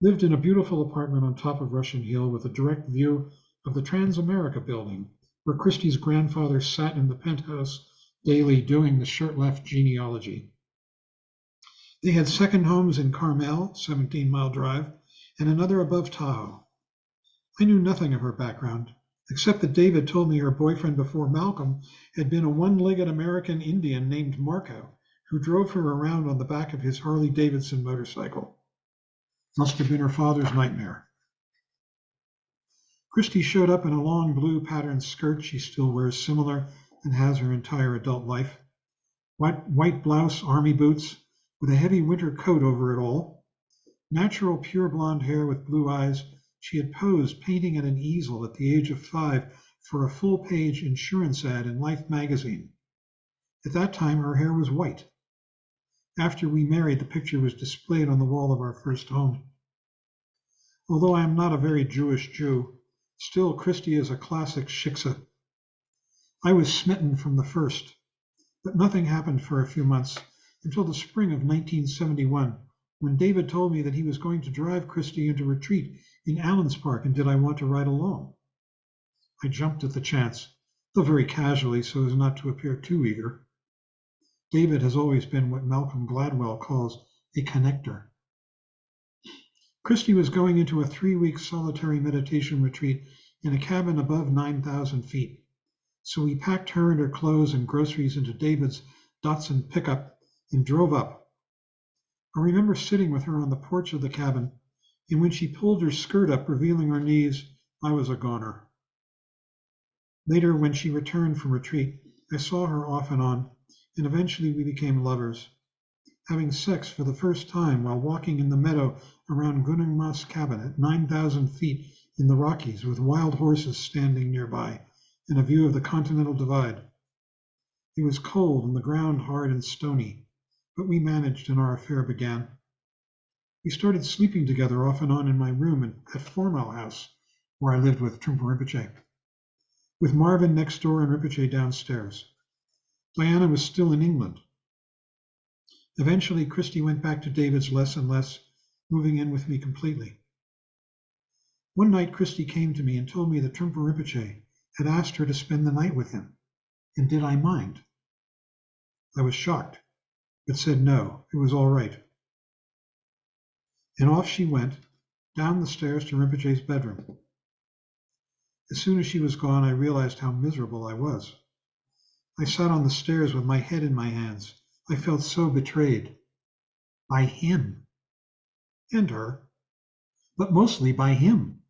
lived in a beautiful apartment on top of Russian Hill with a direct view of the Transamerica building, where Christy's grandfather sat in the penthouse daily doing the Shurtleff genealogy. They had second homes in Carmel, 17-mile drive, and another above Tahoe. I knew nothing of her background, except that David told me her boyfriend before Malcolm had been a one-legged American Indian named Marco, who drove her around on the back of his Harley-Davidson motorcycle. Must have been her father's nightmare. Christy showed up in a long blue patterned skirt she still wears similar and has her entire adult life. White blouse, army boots, with a heavy winter coat over it all. Natural pure blonde hair with blue eyes, she had posed painting at an easel at the age of 5 for a full-page insurance ad in Life magazine. At that time, her hair was white. After we married, the picture was displayed on the wall of our first home. Although I am not a very Jewish Jew, still Christy is a classic shiksa. I was smitten from the first, but nothing happened for a few months until the spring of 1971, when David told me that he was going to drive Christy into retreat in Allens Park, and did I want to ride along? I jumped at the chance, though very casually so as not to appear too eager. David has always been what Malcolm Gladwell calls a connector. Christy was going into a 3-week solitary meditation retreat in a cabin above 9,000 feet. So we packed her and her clothes and groceries into David's Datsun pickup and drove up. I remember sitting with her on the porch of the cabin, and when she pulled her skirt up, revealing her knees, I was a goner. Later, when she returned from retreat, I saw her off and on, and eventually we became lovers, having sex for the first time while walking in the meadow around Gunung Mas cabin at 9,000 feet in the Rockies, with wild horses standing nearby and a view of the Continental Divide. It was cold and the ground hard and stony, but we managed and our affair began. We started sleeping together off and on in my room at Formal House, where I lived with Trungpa Rinpoche, with Marvin next door and Rinpoche downstairs. Diana was still in England. Eventually, Christy went back to David's less and less, moving in with me completely. One night, Christy came to me and told me that Trungpa Rinpoche had asked her to spend the night with him, and did I mind? I was shocked, but said no, it was all right. And off she went, down the stairs to Rinpoche's bedroom. As soon as she was gone, I realized how miserable I was. I sat on the stairs with my head in my hands. I felt so betrayed. By him. And her. But mostly by him.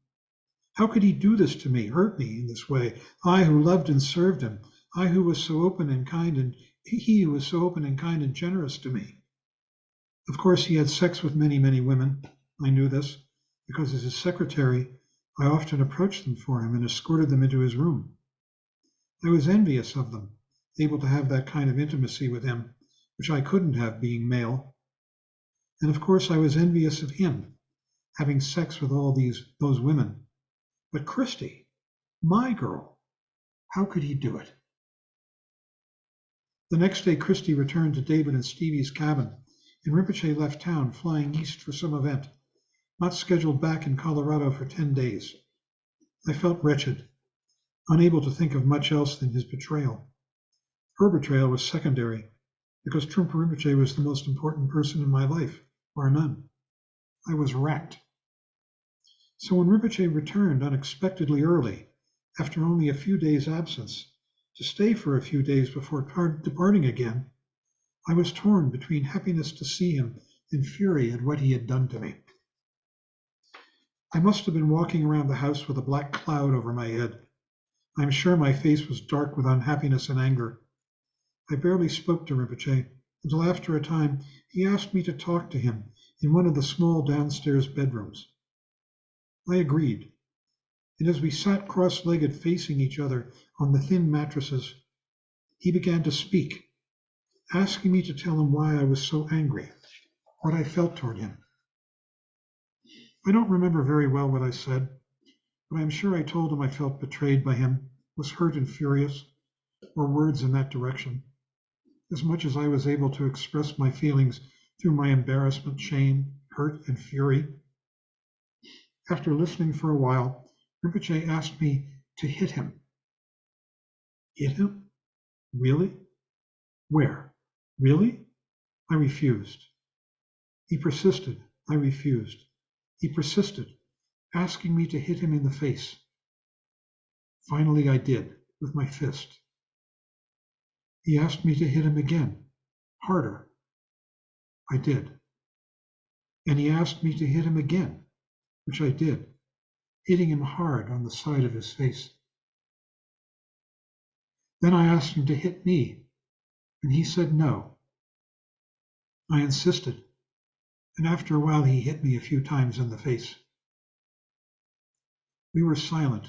How could he do this to me, hurt me in this way? I who loved and served him. I who was so open and kind, and he who was so open and kind and generous to me. Of course, he had sex with many, many women. I knew this, because as his secretary, I often approached them for him and escorted them into his room. I was envious of them, able to have that kind of intimacy with him, which I couldn't have being male. And of course, I was envious of him, having sex with all those women. But Christy, my girl, how could he do it? The next day, Christy returned to David and Stevie's cabin, and Rinpoche left town, flying east for some event, not scheduled back in Colorado for 10 days. I felt wretched, unable to think of much else than his betrayal. Her betrayal was secondary, because Trungpa Rinpoche was the most important person in my life, bar none. I was wrecked. So when Rinpoche returned unexpectedly early, after only a few days' absence, to stay for a few days before departing again, I was torn between happiness to see him and fury at what he had done to me. I must have been walking around the house with a black cloud over my head. I am sure my face was dark with unhappiness and anger. I barely spoke to Rinpoche until after a time he asked me to talk to him in one of the small downstairs bedrooms. I agreed, and as we sat cross-legged facing each other on the thin mattresses, he began to speak, asking me to tell him why I was so angry, what I felt toward him. I don't remember very well what I said, but I am sure I told him I felt betrayed by him, was hurt and furious, or words in that direction, as much as I was able to express my feelings through my embarrassment, shame, hurt, and fury. After listening for a while, Rinpoche asked me to hit him. Hit him? Really? Where? Really? I refused. He persisted. I refused. He persisted, asking me to hit him in the face. Finally, I did, with my fist. He asked me to hit him again, harder. I did. And he asked me to hit him again, which I did, hitting him hard on the side of his face. Then I asked him to hit me, and he said no. I insisted, and after a while he hit me a few times in the face. We were silent,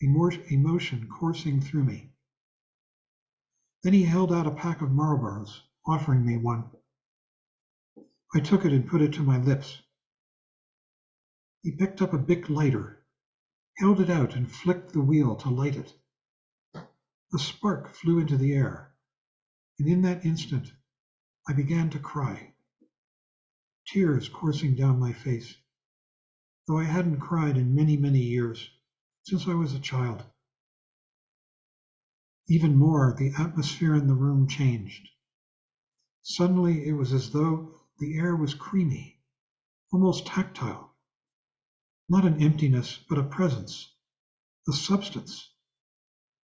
emotion coursing through me. Then he held out a pack of Marlboros, offering me one. I took it and put it to my lips. He picked up a Bic lighter, held it out and flicked the wheel to light it. A spark flew into the air, and in that instant I began to cry, tears coursing down my face, though I hadn't cried in many, many years, since I was a child. Even more, the atmosphere in the room changed. Suddenly, it was as though the air was creamy, almost tactile. Not an emptiness, but a presence, a substance.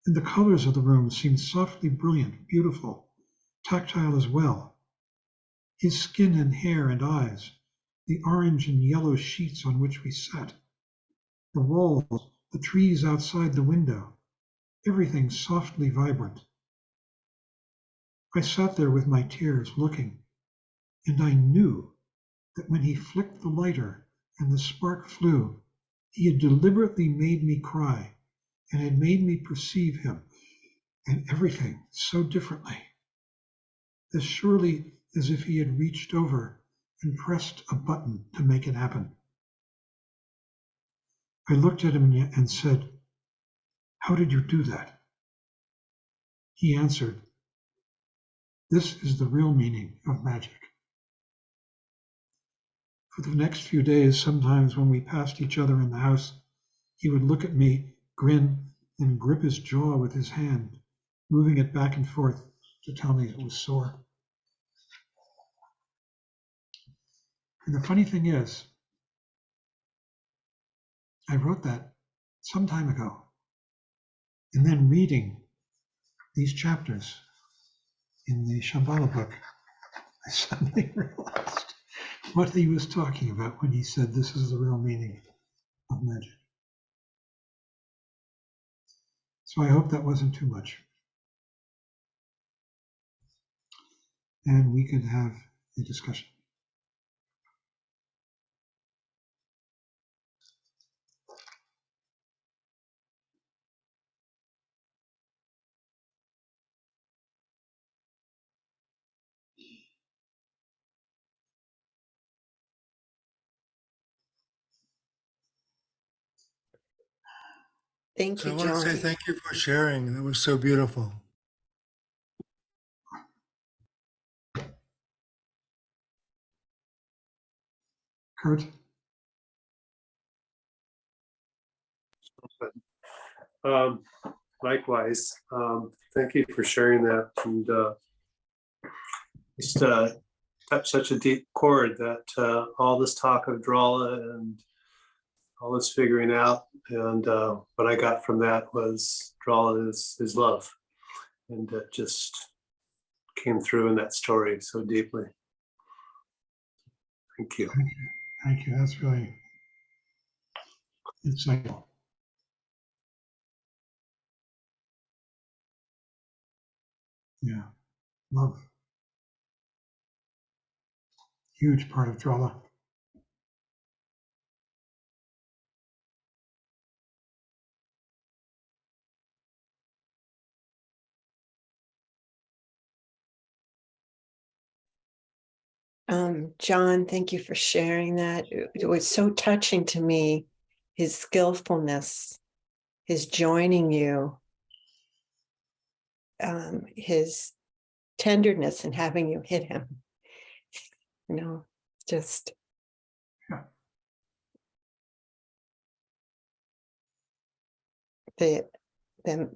And the colors of the room seemed softly brilliant, beautiful, tactile as well. His skin and hair and eyes, the orange and yellow sheets on which we sat, the walls, the trees outside the window, everything softly vibrant. I sat there with my tears looking, and I knew that when he flicked the lighter and the spark flew, he had deliberately made me cry and had made me perceive him and everything so differently, as surely as if he had reached over and pressed a button to make it happen. I looked at him and said, "How did you do that?" He answered, "This is the real meaning of magic." For the next few days, sometimes when we passed each other in the house, he would look at me, grin, and grip his jaw with his hand, moving it back and forth to tell me it was sore. And the funny thing is, I wrote that some time ago, and then reading these chapters in the Shambhala book, I suddenly realized what he was talking about when he said this is the real meaning of magic. So I hope that wasn't too much. And we could have a discussion. Thank So I you, want to say John. thank you for sharing. That was so beautiful. Kurt? Um, Likewise, thank you for sharing that, and just touched such a deep chord that all this talk of Drala and all this figuring out, and what I got from that was Drala is love, and it just came through in that story so deeply. Thank you. Thank you. That's really insightful. Yeah, love. Huge part of Drala. John, thank you for sharing that. It was so touching to me, his skillfulness, his joining you, his tenderness in having you hit him. You know, just Yeah.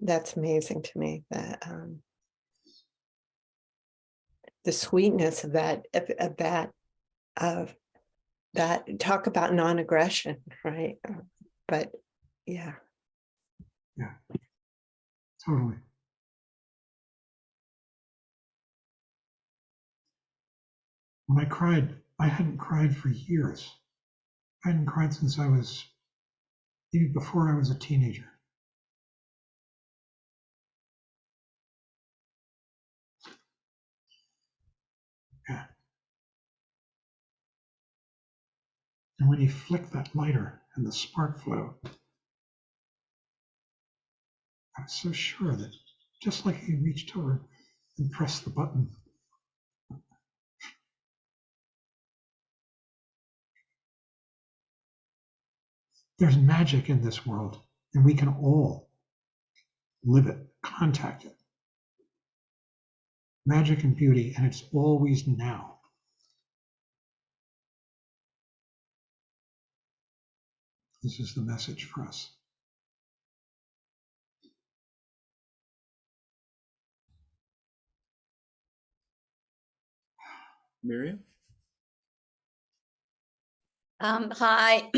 that's amazing to me. That the sweetness of that talk about non-aggression, right? But yeah. Yeah, totally. When I cried, I hadn't cried for years. I hadn't cried since I was, maybe before I was a teenager. Yeah, And when he flicked that lighter and the spark flew, I was so sure that just like he reached over and pressed the button, there's magic in this world, and we can all live it, contact it. Magic and beauty, and it's always now. This is the message for us. Miriam? Hi.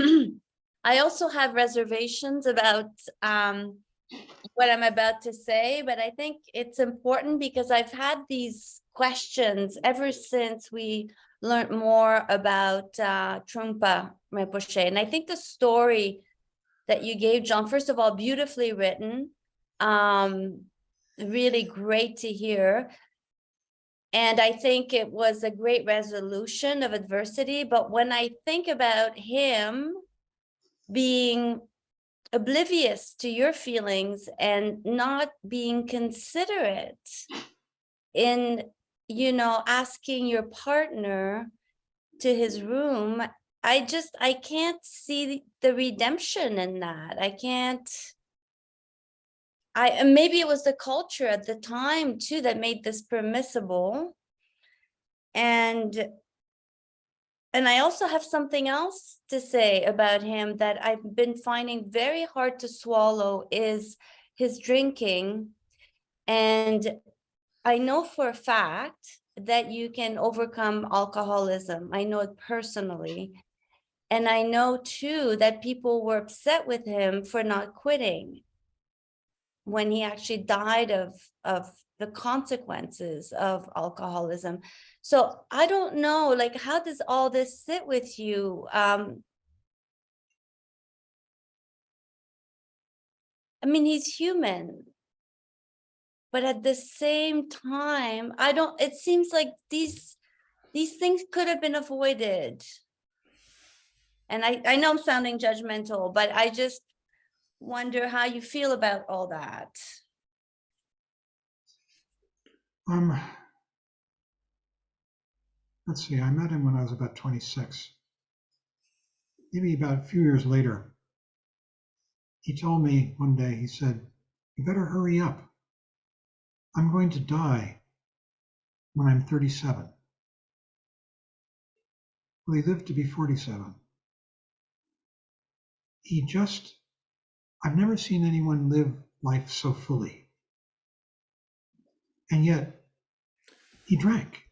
I also have reservations about what I'm about to say, but I think it's important because I've had these questions ever since we learned more about Trungpa Rinpoche. And I think the story that you gave, John, first of all, beautifully written, really great to hear. And I think it was a great resolution of adversity. But when I think about him being oblivious to your feelings and not being considerate in, asking your partner to his room, I can't see the redemption in that. And maybe it was the culture at the time too that made this permissible. And I also have something else to say about him that I've been finding very hard to swallow is his drinking. And I know for a fact that you can overcome alcoholism. I know it personally. And I know too that people were upset with him for not quitting when he actually died of the consequences of alcoholism. So I don't know, like, how does all this sit with you? I mean, he's human, but at the same time, it seems like these things could have been avoided. And I know I'm sounding judgmental, but I just wonder how you feel about all that. Let's see, I met him when I was about 26. Maybe about a few years later, he told me one day, he said, "You better hurry up. I'm going to die when I'm 37. Well, he lived to be 47. I've never seen anyone live life so fully. And yet, he drank.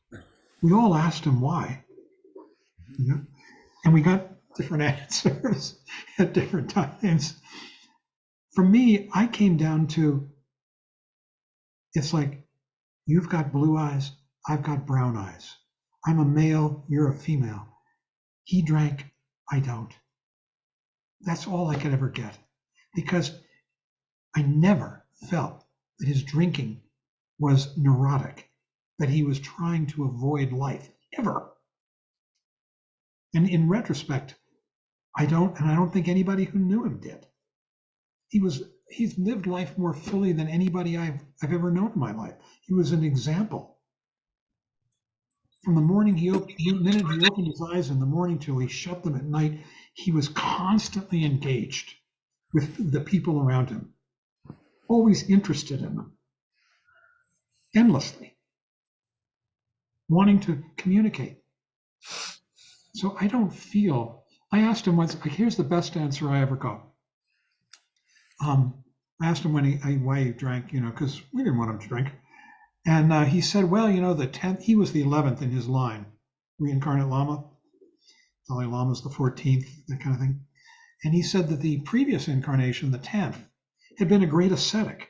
We all asked him why, and we got different answers at different times. For me, I came down to, it's like, you've got blue eyes, I've got brown eyes. I'm a male, you're a female. He drank, I don't. That's all I could ever get, because I never felt that his drinking was neurotic, that he was trying to avoid life, ever. And in retrospect, I don't think anybody who knew him did. He's lived life more fully than anybody I've ever known in my life. He was an example. From the minute he opened his eyes in the morning till he shut them at night, he was constantly engaged with the people around him, always interested in them, endlessly, wanting to communicate. So I asked him once, here's the best answer I ever got. I asked him why he drank, because we didn't want him to drink. And he said, well, he was the 11th in his line, reincarnate Lama. Dalai Lama's the 14th, that kind of thing. And he said that the previous incarnation, the 10th, had been a great ascetic,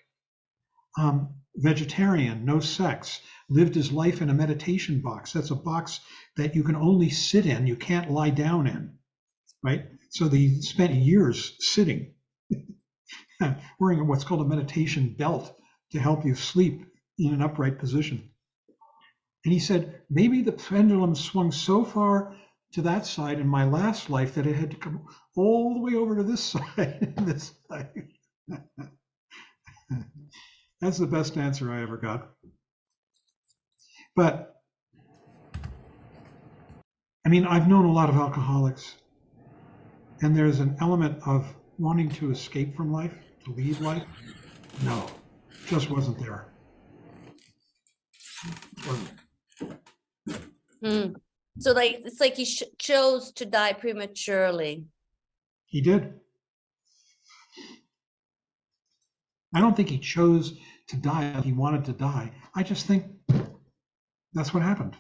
vegetarian, no sex, lived his life in a meditation box. That's a box that you can only sit in, you can't lie down in, right? So he spent years sitting, wearing what's called a meditation belt to help you sleep in an upright position. And he said, maybe the pendulum swung so far to that side in my last life that it had to come all the way over to this side in this life. That's the best answer I ever got. But I mean, I've known a lot of alcoholics, and there's an element of wanting to escape from life, to leave life. No, just wasn't there. So like, it's like he chose to die prematurely. He did. I don't think he chose to die like he wanted to die. I just think that's what happened.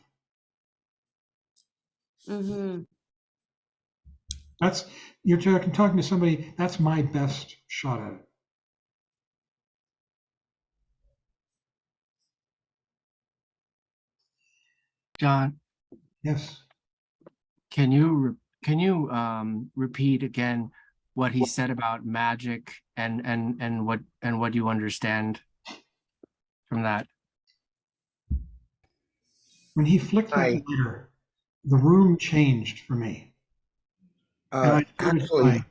That's, you're talking to somebody, that's my best shot at it. John, Yes. can you repeat again what he said about magic and what you understand from that? When he flicked that Hi. lighter, the room changed for me. And I started Actually, crying.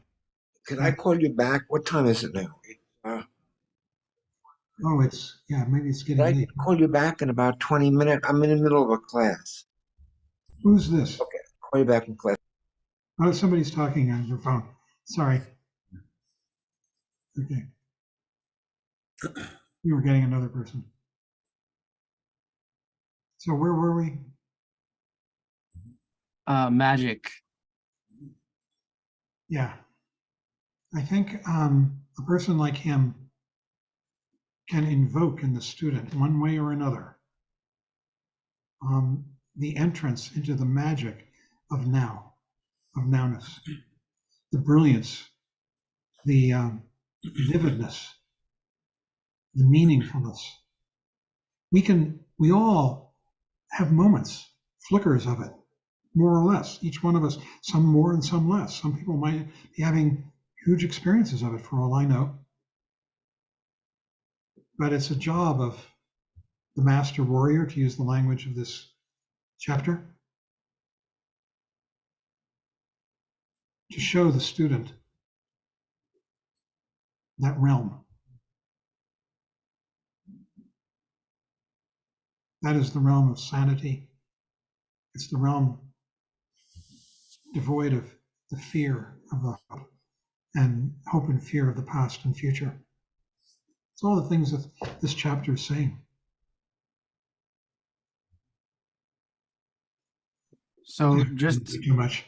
could I call you back? What time is it now? Oh, it's, yeah, maybe it's Could getting I late. call you back in about 20 minutes? I'm in the middle of a class. Who's this? Okay, call you back in class. Oh, somebody's talking on your phone. Sorry. Okay. You were getting another person. So where were we? Magic. Yeah. I think a person like him can invoke in the student one way or another the entrance into the magic of now, of nowness, the brilliance, the vividness, the meaningfulness. We all have moments, flickers of it, more or less, each one of us, some more and some less. Some people might be having huge experiences of it for all I know. But it's a job of the master warrior, to use the language of this chapter, to show the student that realm. That is the realm of sanity. It's the realm devoid of the fear of the and hope and fear of the past and future. It's all the things that this chapter is saying. So just too much.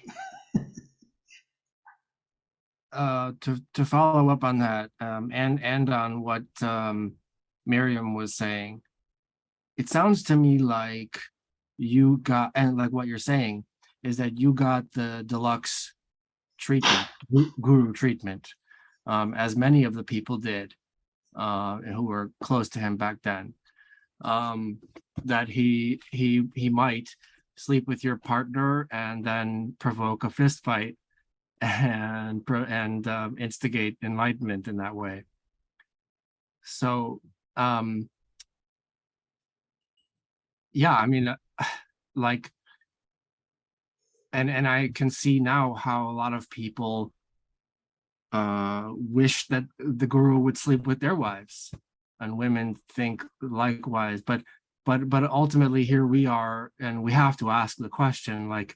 to follow up on that, and on what Miriam was saying, it sounds to me like you got, and like what you're saying is that you got the deluxe treatment, guru treatment, as many of the people did who were close to him back then. That he might sleep with your partner and then provoke a fist fight and instigate enlightenment in that way. So yeah, I mean, like, and I can see now how a lot of people wish that the guru would sleep with their wives, and women think likewise. But ultimately here we are, and we have to ask the question, like,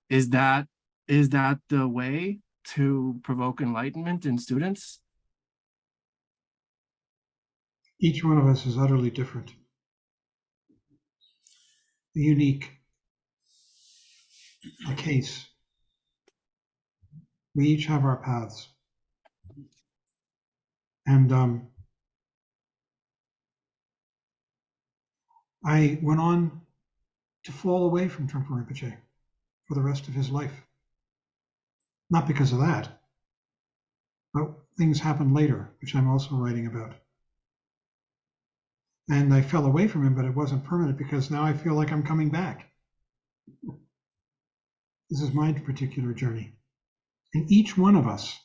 is that the way to provoke enlightenment in students? Each one of us is utterly different, unique, a case. We each have our paths. And I went on to fall away from Trungpa Rinpoche for the rest of his life. Not because of that, but things happened later, which I'm also writing about. And I fell away from him, but it wasn't permanent, because now I feel like I'm coming back. This is my particular journey. And each one of us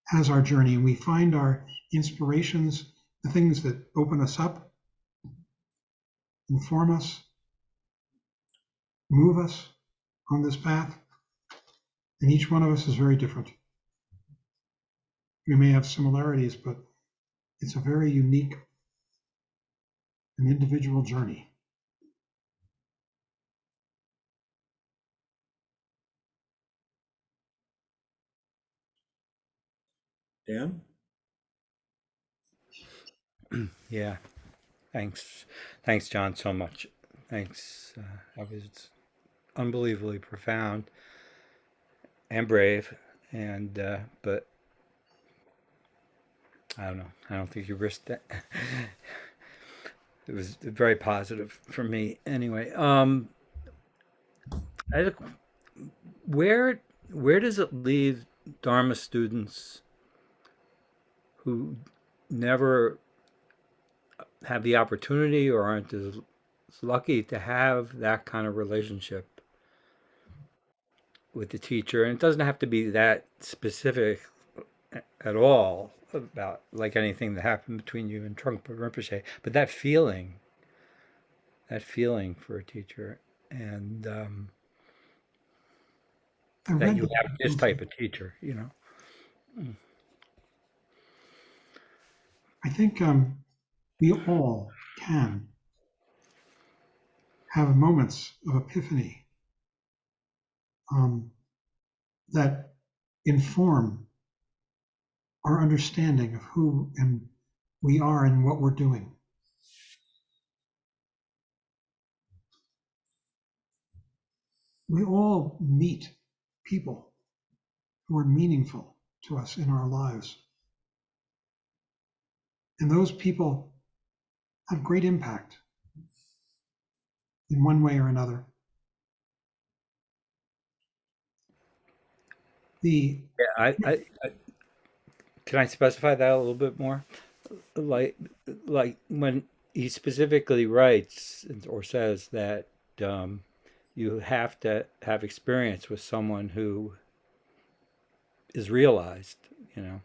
has our journey, and we find our inspirations, the things that open us up, inform us, move us on this path. And each one of us is very different. We may have similarities, but it's a very unique and individual journey. Dan? Yeah, thanks. Thanks, John, so much. Thanks. That was unbelievably profound and brave. And, but I don't know. I don't think you risked that. It was very positive for me. Anyway, I had a, where where does it leave Dharma students who never have the opportunity or aren't as lucky to have that kind of relationship with the teacher? And it doesn't have to be that specific at all about like anything that happened between you and Trungpa Rinpoche, but that feeling for a teacher, and I that read you the have this type of teacher, you know. I think we all can have moments of epiphany that inform our understanding of who and we are and what we're doing. We all meet people who are meaningful to us in our lives. And those people have great impact in one way or another. The Yeah, I can I specify that a little bit more? Like, like when he specifically writes or says that um, you have to have experience with someone who is realized, you know,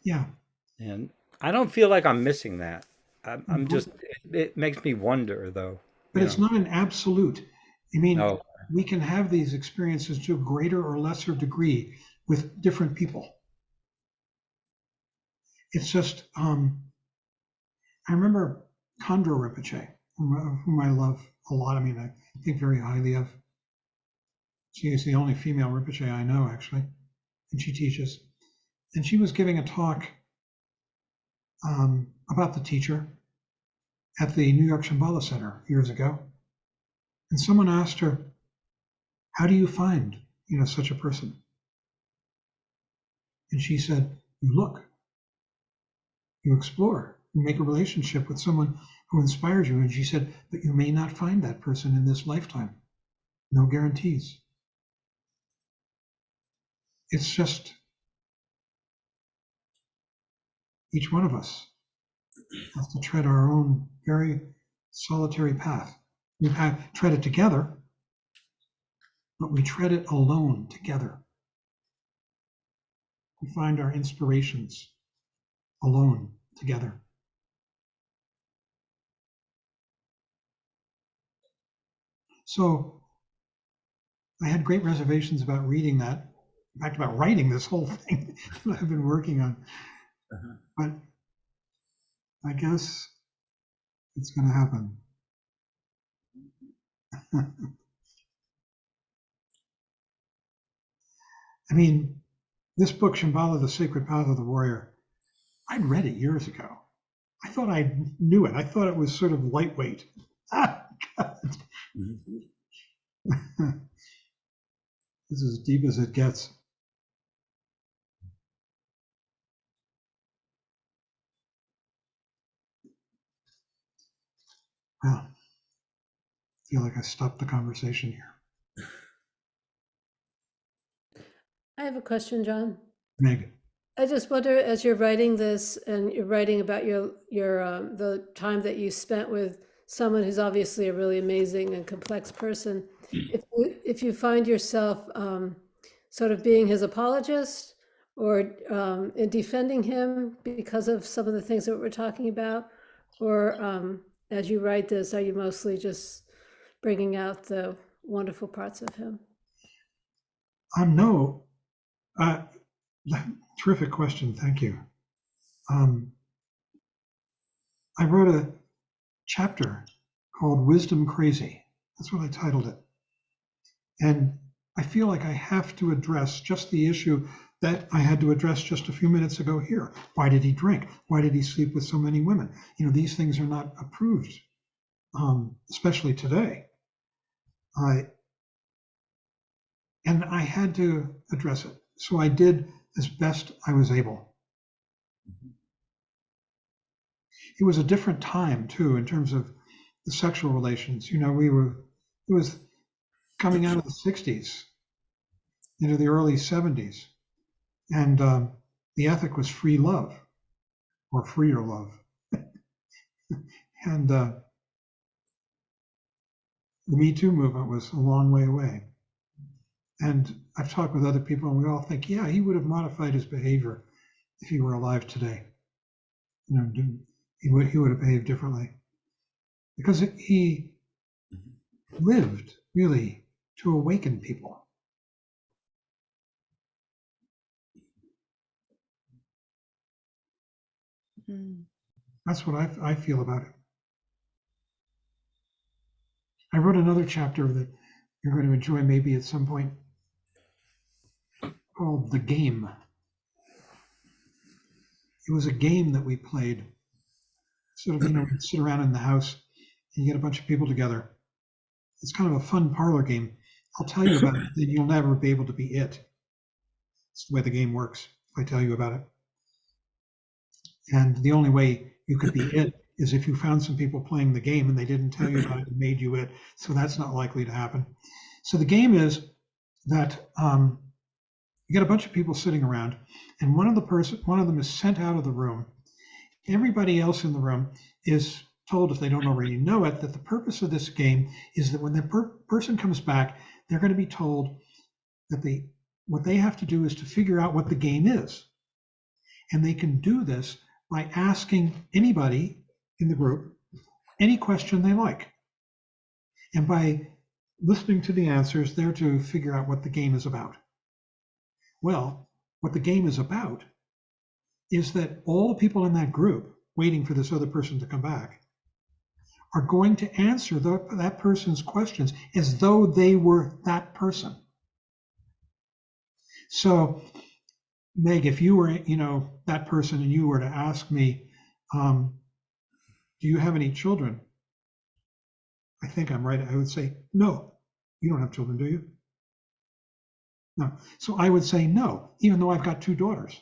yeah, and I don't feel like I'm missing that. I'm just, it makes me wonder though, but you it's know. not an absolute. I mean, No, we can have these experiences to a greater or lesser degree with different people. It's just, I remember Khandro Rinpoche, whom I love a lot. I mean, I think very highly of. She is the only female Rinpoche I know, actually, and she teaches. And she was giving a talk about the teacher at the New York Shambhala Center years ago. And someone asked her, "How do you find, such a person?" And she said, "You look, you explore, you make a relationship with someone who inspires you." And she said, "But you may not find that person in this lifetime. No guarantees." It's just each one of us has to tread our own very solitary path. We tread it together, but we tread it alone together. We find our inspirations alone together. So I had great reservations about reading that, in fact, about writing this whole thing that I've been working on. But I guess it's going to happen. I mean, this book, Shambhala, The Sacred Path of the Warrior, I'd read it years ago. I thought I knew it. I thought it was sort of lightweight. Ah, God. This is as deep as it gets. Well, I feel like I stopped the conversation here. I have a question, John. Meg. I just wonder, as you're writing this and you're writing about your the time that you spent with someone who's obviously a really amazing and complex person, if you find yourself sort of being his apologist or in defending him because of some of the things that we're talking about, or as you write this, are you mostly just bringing out the wonderful parts of him? No, uh, terrific question. Thank you. I wrote a chapter called Wisdom Crazy. That's what I titled it. And I feel like I have to address just the issue that I had to address just a few minutes ago here. Why did he drink? Why did he sleep with so many women? These things are not approved, especially today. And I had to address it. So I did as best I was able. It was a different time too, in terms of the sexual relations. It was coming out of the 60s into the early 70s. And the ethic was free love or freer love. And the Me Too movement was a long way away. And I've talked with other people, and we all think, yeah, he would have modified his behavior if he were alive today. He would have behaved differently, because he lived really to awaken people. That's what I feel about it. I wrote another chapter that you're going to enjoy maybe at some point, called The Game. It was a game that we played. Sort of, we'd sit around in the house and you get a bunch of people together. It's kind of a fun parlor game. I'll tell you about it, then you'll never be able to be it. It's the way the game works, if I tell you about it. And the only way you could be it is if you found some people playing the game and they didn't tell you about it and made you it. So that's not likely to happen. So the game is that you get a bunch of people sitting around, and one of them is sent out of the room. Everybody else in the room is told, if they don't already know it, that the purpose of this game is that when the person comes back, they're going to be told that what they have to do is to figure out what the game is. And they can do this by asking anybody in the group any question they like. And by listening to the answers, they're to figure out what the game is about. Well, what the game is about is that all the people in that group waiting for this other person to come back are going to answer that person's questions as though they were that person. So, Meg, if you were, that person and you were to ask me, do you have any children? I think I'm right. I would say, no, you don't have children, do you? No. So I would say no, even though I've got 2 daughters.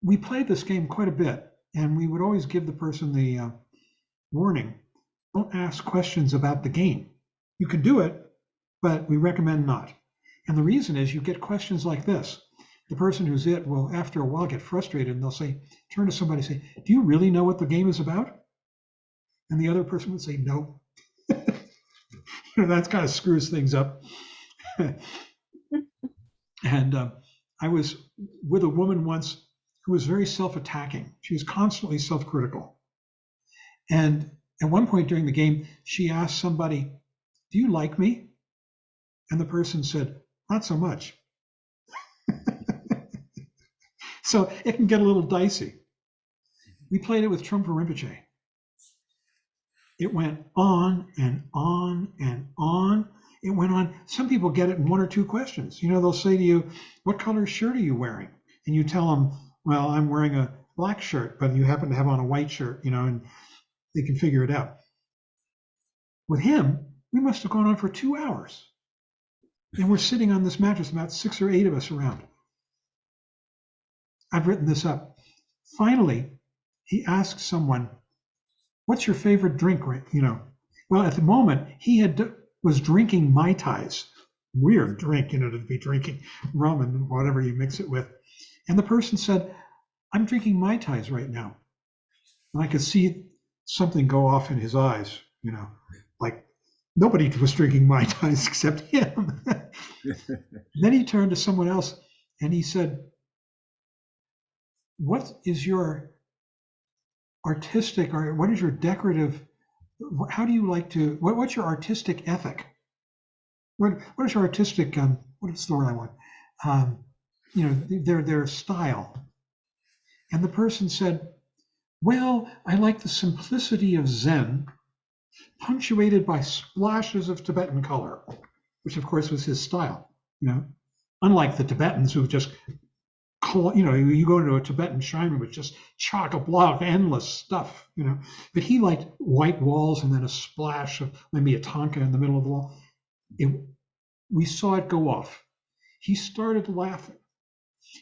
We played this game quite a bit, and we would always give the person the warning, don't ask questions about the game. You can do it, but we recommend not. And the reason is you get questions like this. The person who's it will, after a while, get frustrated, and they'll turn to somebody and say, do you really know what the game is about? And the other person would say, no. That kind of screws things up. And I was with a woman once who was very self-attacking. She was constantly self-critical. And at one point during the game, she asked somebody, do you like me? And the person said, not so much. So it can get a little dicey. We played it with Trungpa Rinpoche. It went on and on and on. It went on. Some people get it in 1 or 2 questions. They'll say to you, what color shirt are you wearing? And you tell them, well, I'm wearing a black shirt, but you happen to have on a white shirt, and they can figure it out. With him, we must have gone on for 2 hours. And we're sitting on this mattress, about 6 or 8 of us around. I've written this up. Finally, he asked someone, what's your favorite drink? Well, at the moment, he was drinking Mai Tais. Weird drink, to be drinking rum and whatever you mix it with. And the person said, I'm drinking Mai Tais right now. And I could see something go off in his eyes, like nobody was drinking Mai Tais except him. Then he turned to someone else and he said, what is your artistic, or what is your decorative how do you like to, what's your artistic ethic? What is your artistic, what is the word I want? Their style. And the person said, well, I like the simplicity of Zen, punctuated by splashes of Tibetan color, which of course was his style, unlike the Tibetans who just, you go into a Tibetan shrine with just chock-a-block, endless stuff, but he liked white walls and then a splash of maybe a tanka in the middle of the wall. We saw it go off. He started laughing.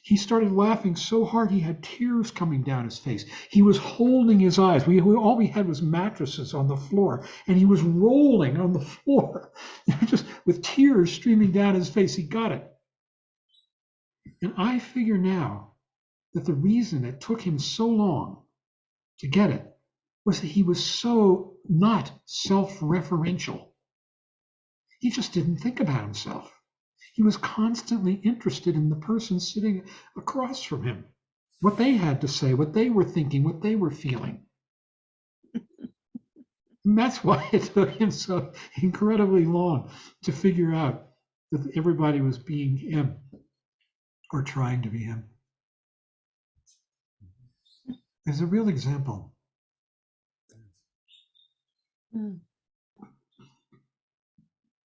He started laughing so hard he had tears coming down his face. He was holding his eyes. All we had was mattresses on the floor, and he was rolling on the floor, just with tears streaming down his face. He got it. And I figure now that the reason it took him so long to get it was that he was so not self-referential. He just didn't think about himself. He was constantly interested in the person sitting across from him, what they had to say, what they were thinking, what they were feeling. And that's why it took him so incredibly long to figure out that everybody was being him or trying to be him. There's a real example.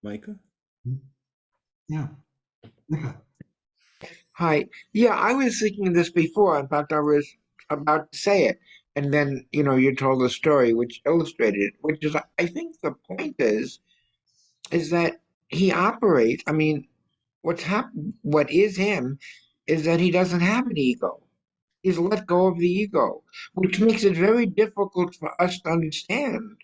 Micah? Yeah. Nika. Hi. Yeah, I was thinking of this before. In fact, I was about to say it. And then, you told a story which illustrated it, which is, I think the point is that he operates. I mean, what is him is that he doesn't have an ego. He's let go of the ego, which makes it very difficult for us to understand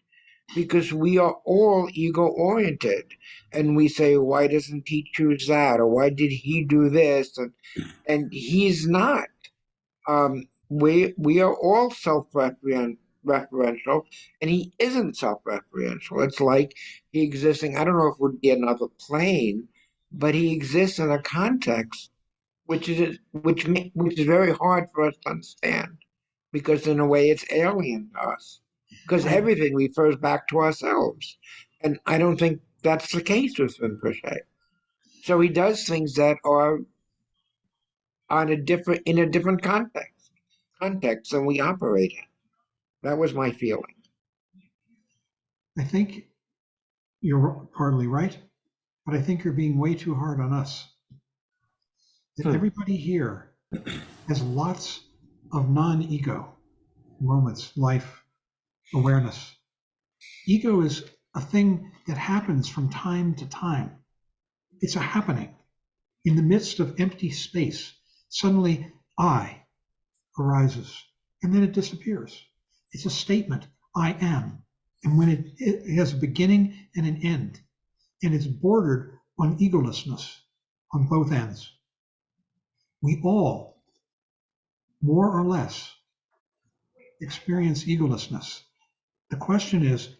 because we are all ego oriented. And we say, why doesn't he choose that? Or why did he do this? And he's not. We are all self-referential, and he isn't self-referential. It's like he existing. I don't know if it would be another plane, but he exists in a context which is very hard for us to understand, because in a way it's alien to us, because everything refers back to ourselves, and I don't think that's the case with Rinpoche. So he does things that are in a different context than we operate in. That was my feeling. I think you're partly right, but I think you're being way too hard on us. That everybody here has lots of non-ego moments, life, awareness. Ego is a thing that happens from time to time. It's a happening. In the midst of empty space, suddenly I arises, and then it disappears. It's a statement, I am. And when it has a beginning and an end, and it's bordered on egolessness on both ends. We all, more or less, experience egolessness. The question is,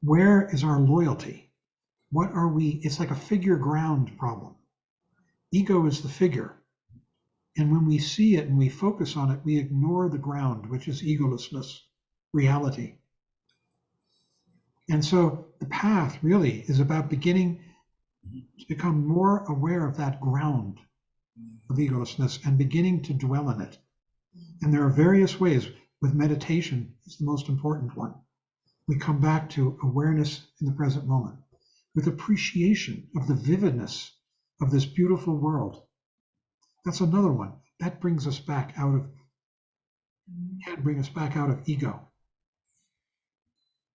where is our loyalty? What are we? It's like a figure ground problem. Ego is the figure. And when we see it and we focus on it, we ignore the ground, which is egolessness, reality. And so the path really is about beginning to become more aware of that ground of egolessness and beginning to dwell in it. And there are various ways. With meditation is the most important one. We come back to awareness in the present moment with appreciation of the vividness of this beautiful world. That's another one. That brings us back out of, can bring us back out of ego.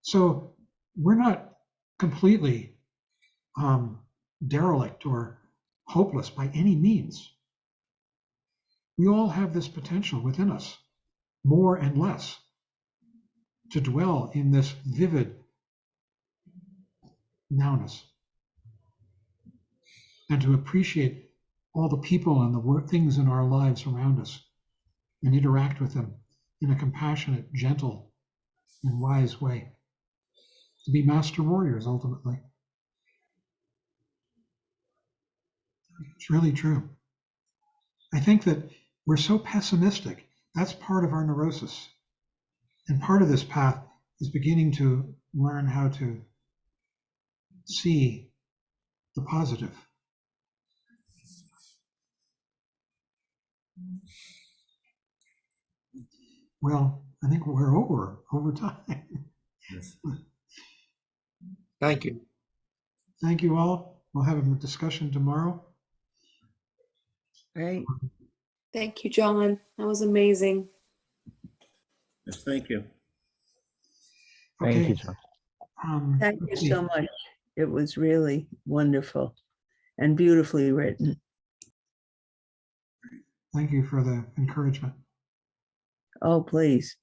So we're not completely derelict or hopeless by any means. We all have this potential within us, more and less, to dwell in this vivid nowness and to appreciate all the people and the things in our lives around us and interact with them in a compassionate, gentle, and wise way. To be master warriors, ultimately. It's really true. I think that we're so pessimistic. That's part of our neurosis. And part of this path is beginning to learn how to see the positive. Well, I think we're over time. Yes. Thank you. Thank you all. We'll have a discussion tomorrow. Great. Thank you, John. That was amazing. Yes, thank you. Okay. Thank you, John. Thank you let's see. so much. It was really wonderful and beautifully written. Thank you for the encouragement. Oh, please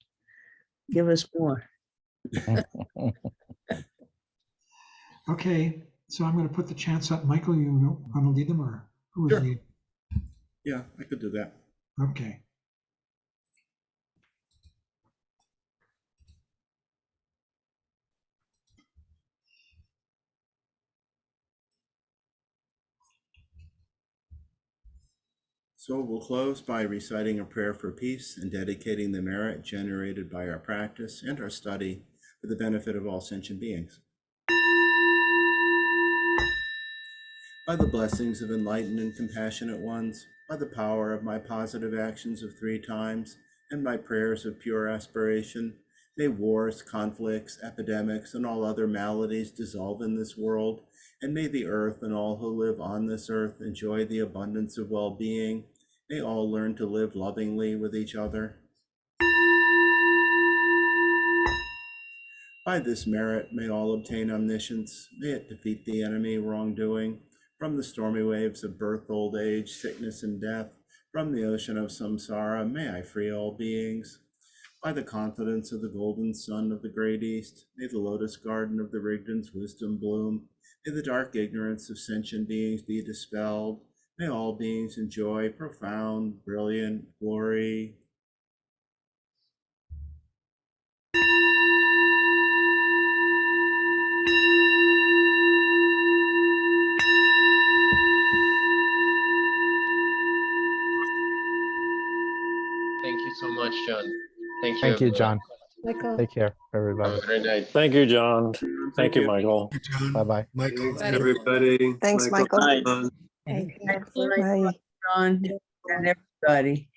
give us more. Okay, so I'm going to put the chants up. Michael, you want to lead them, or who is Sure. leading? Yeah, I could do that. Okay. So we'll close by reciting a prayer for peace and dedicating the merit generated by our practice and our study for the benefit of all sentient beings. By the blessings of enlightened and compassionate ones, by the power of my positive actions of 3 times, and my prayers of pure aspiration, may wars, conflicts, epidemics, and all other maladies dissolve in this world, and may the earth and all who live on this earth enjoy the abundance of well-being. May all learn to live lovingly with each other. By this merit, may all obtain omniscience. May it defeat the enemy wrongdoing. From the stormy waves of birth, old age, sickness, and death, from the ocean of samsara, may I free all beings. By the confidence of the golden sun of the great east, may the lotus garden of the Rigdon's wisdom bloom. May the dark ignorance of sentient beings be dispelled. May all beings enjoy profound, brilliant glory. Thank you so much, John. Thank you. Thank you, Everyone. John. Michael. Take care, Have everybody. a great night. Thank you, John. Thank you, you. Michael. John, Bye-bye. Michael. Thanks, everybody. Thanks, Michael. John. Thanks Bye. very much, John, and everybody.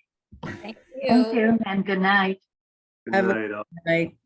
Thank Thank you and good night. Good Have a night. all. good night.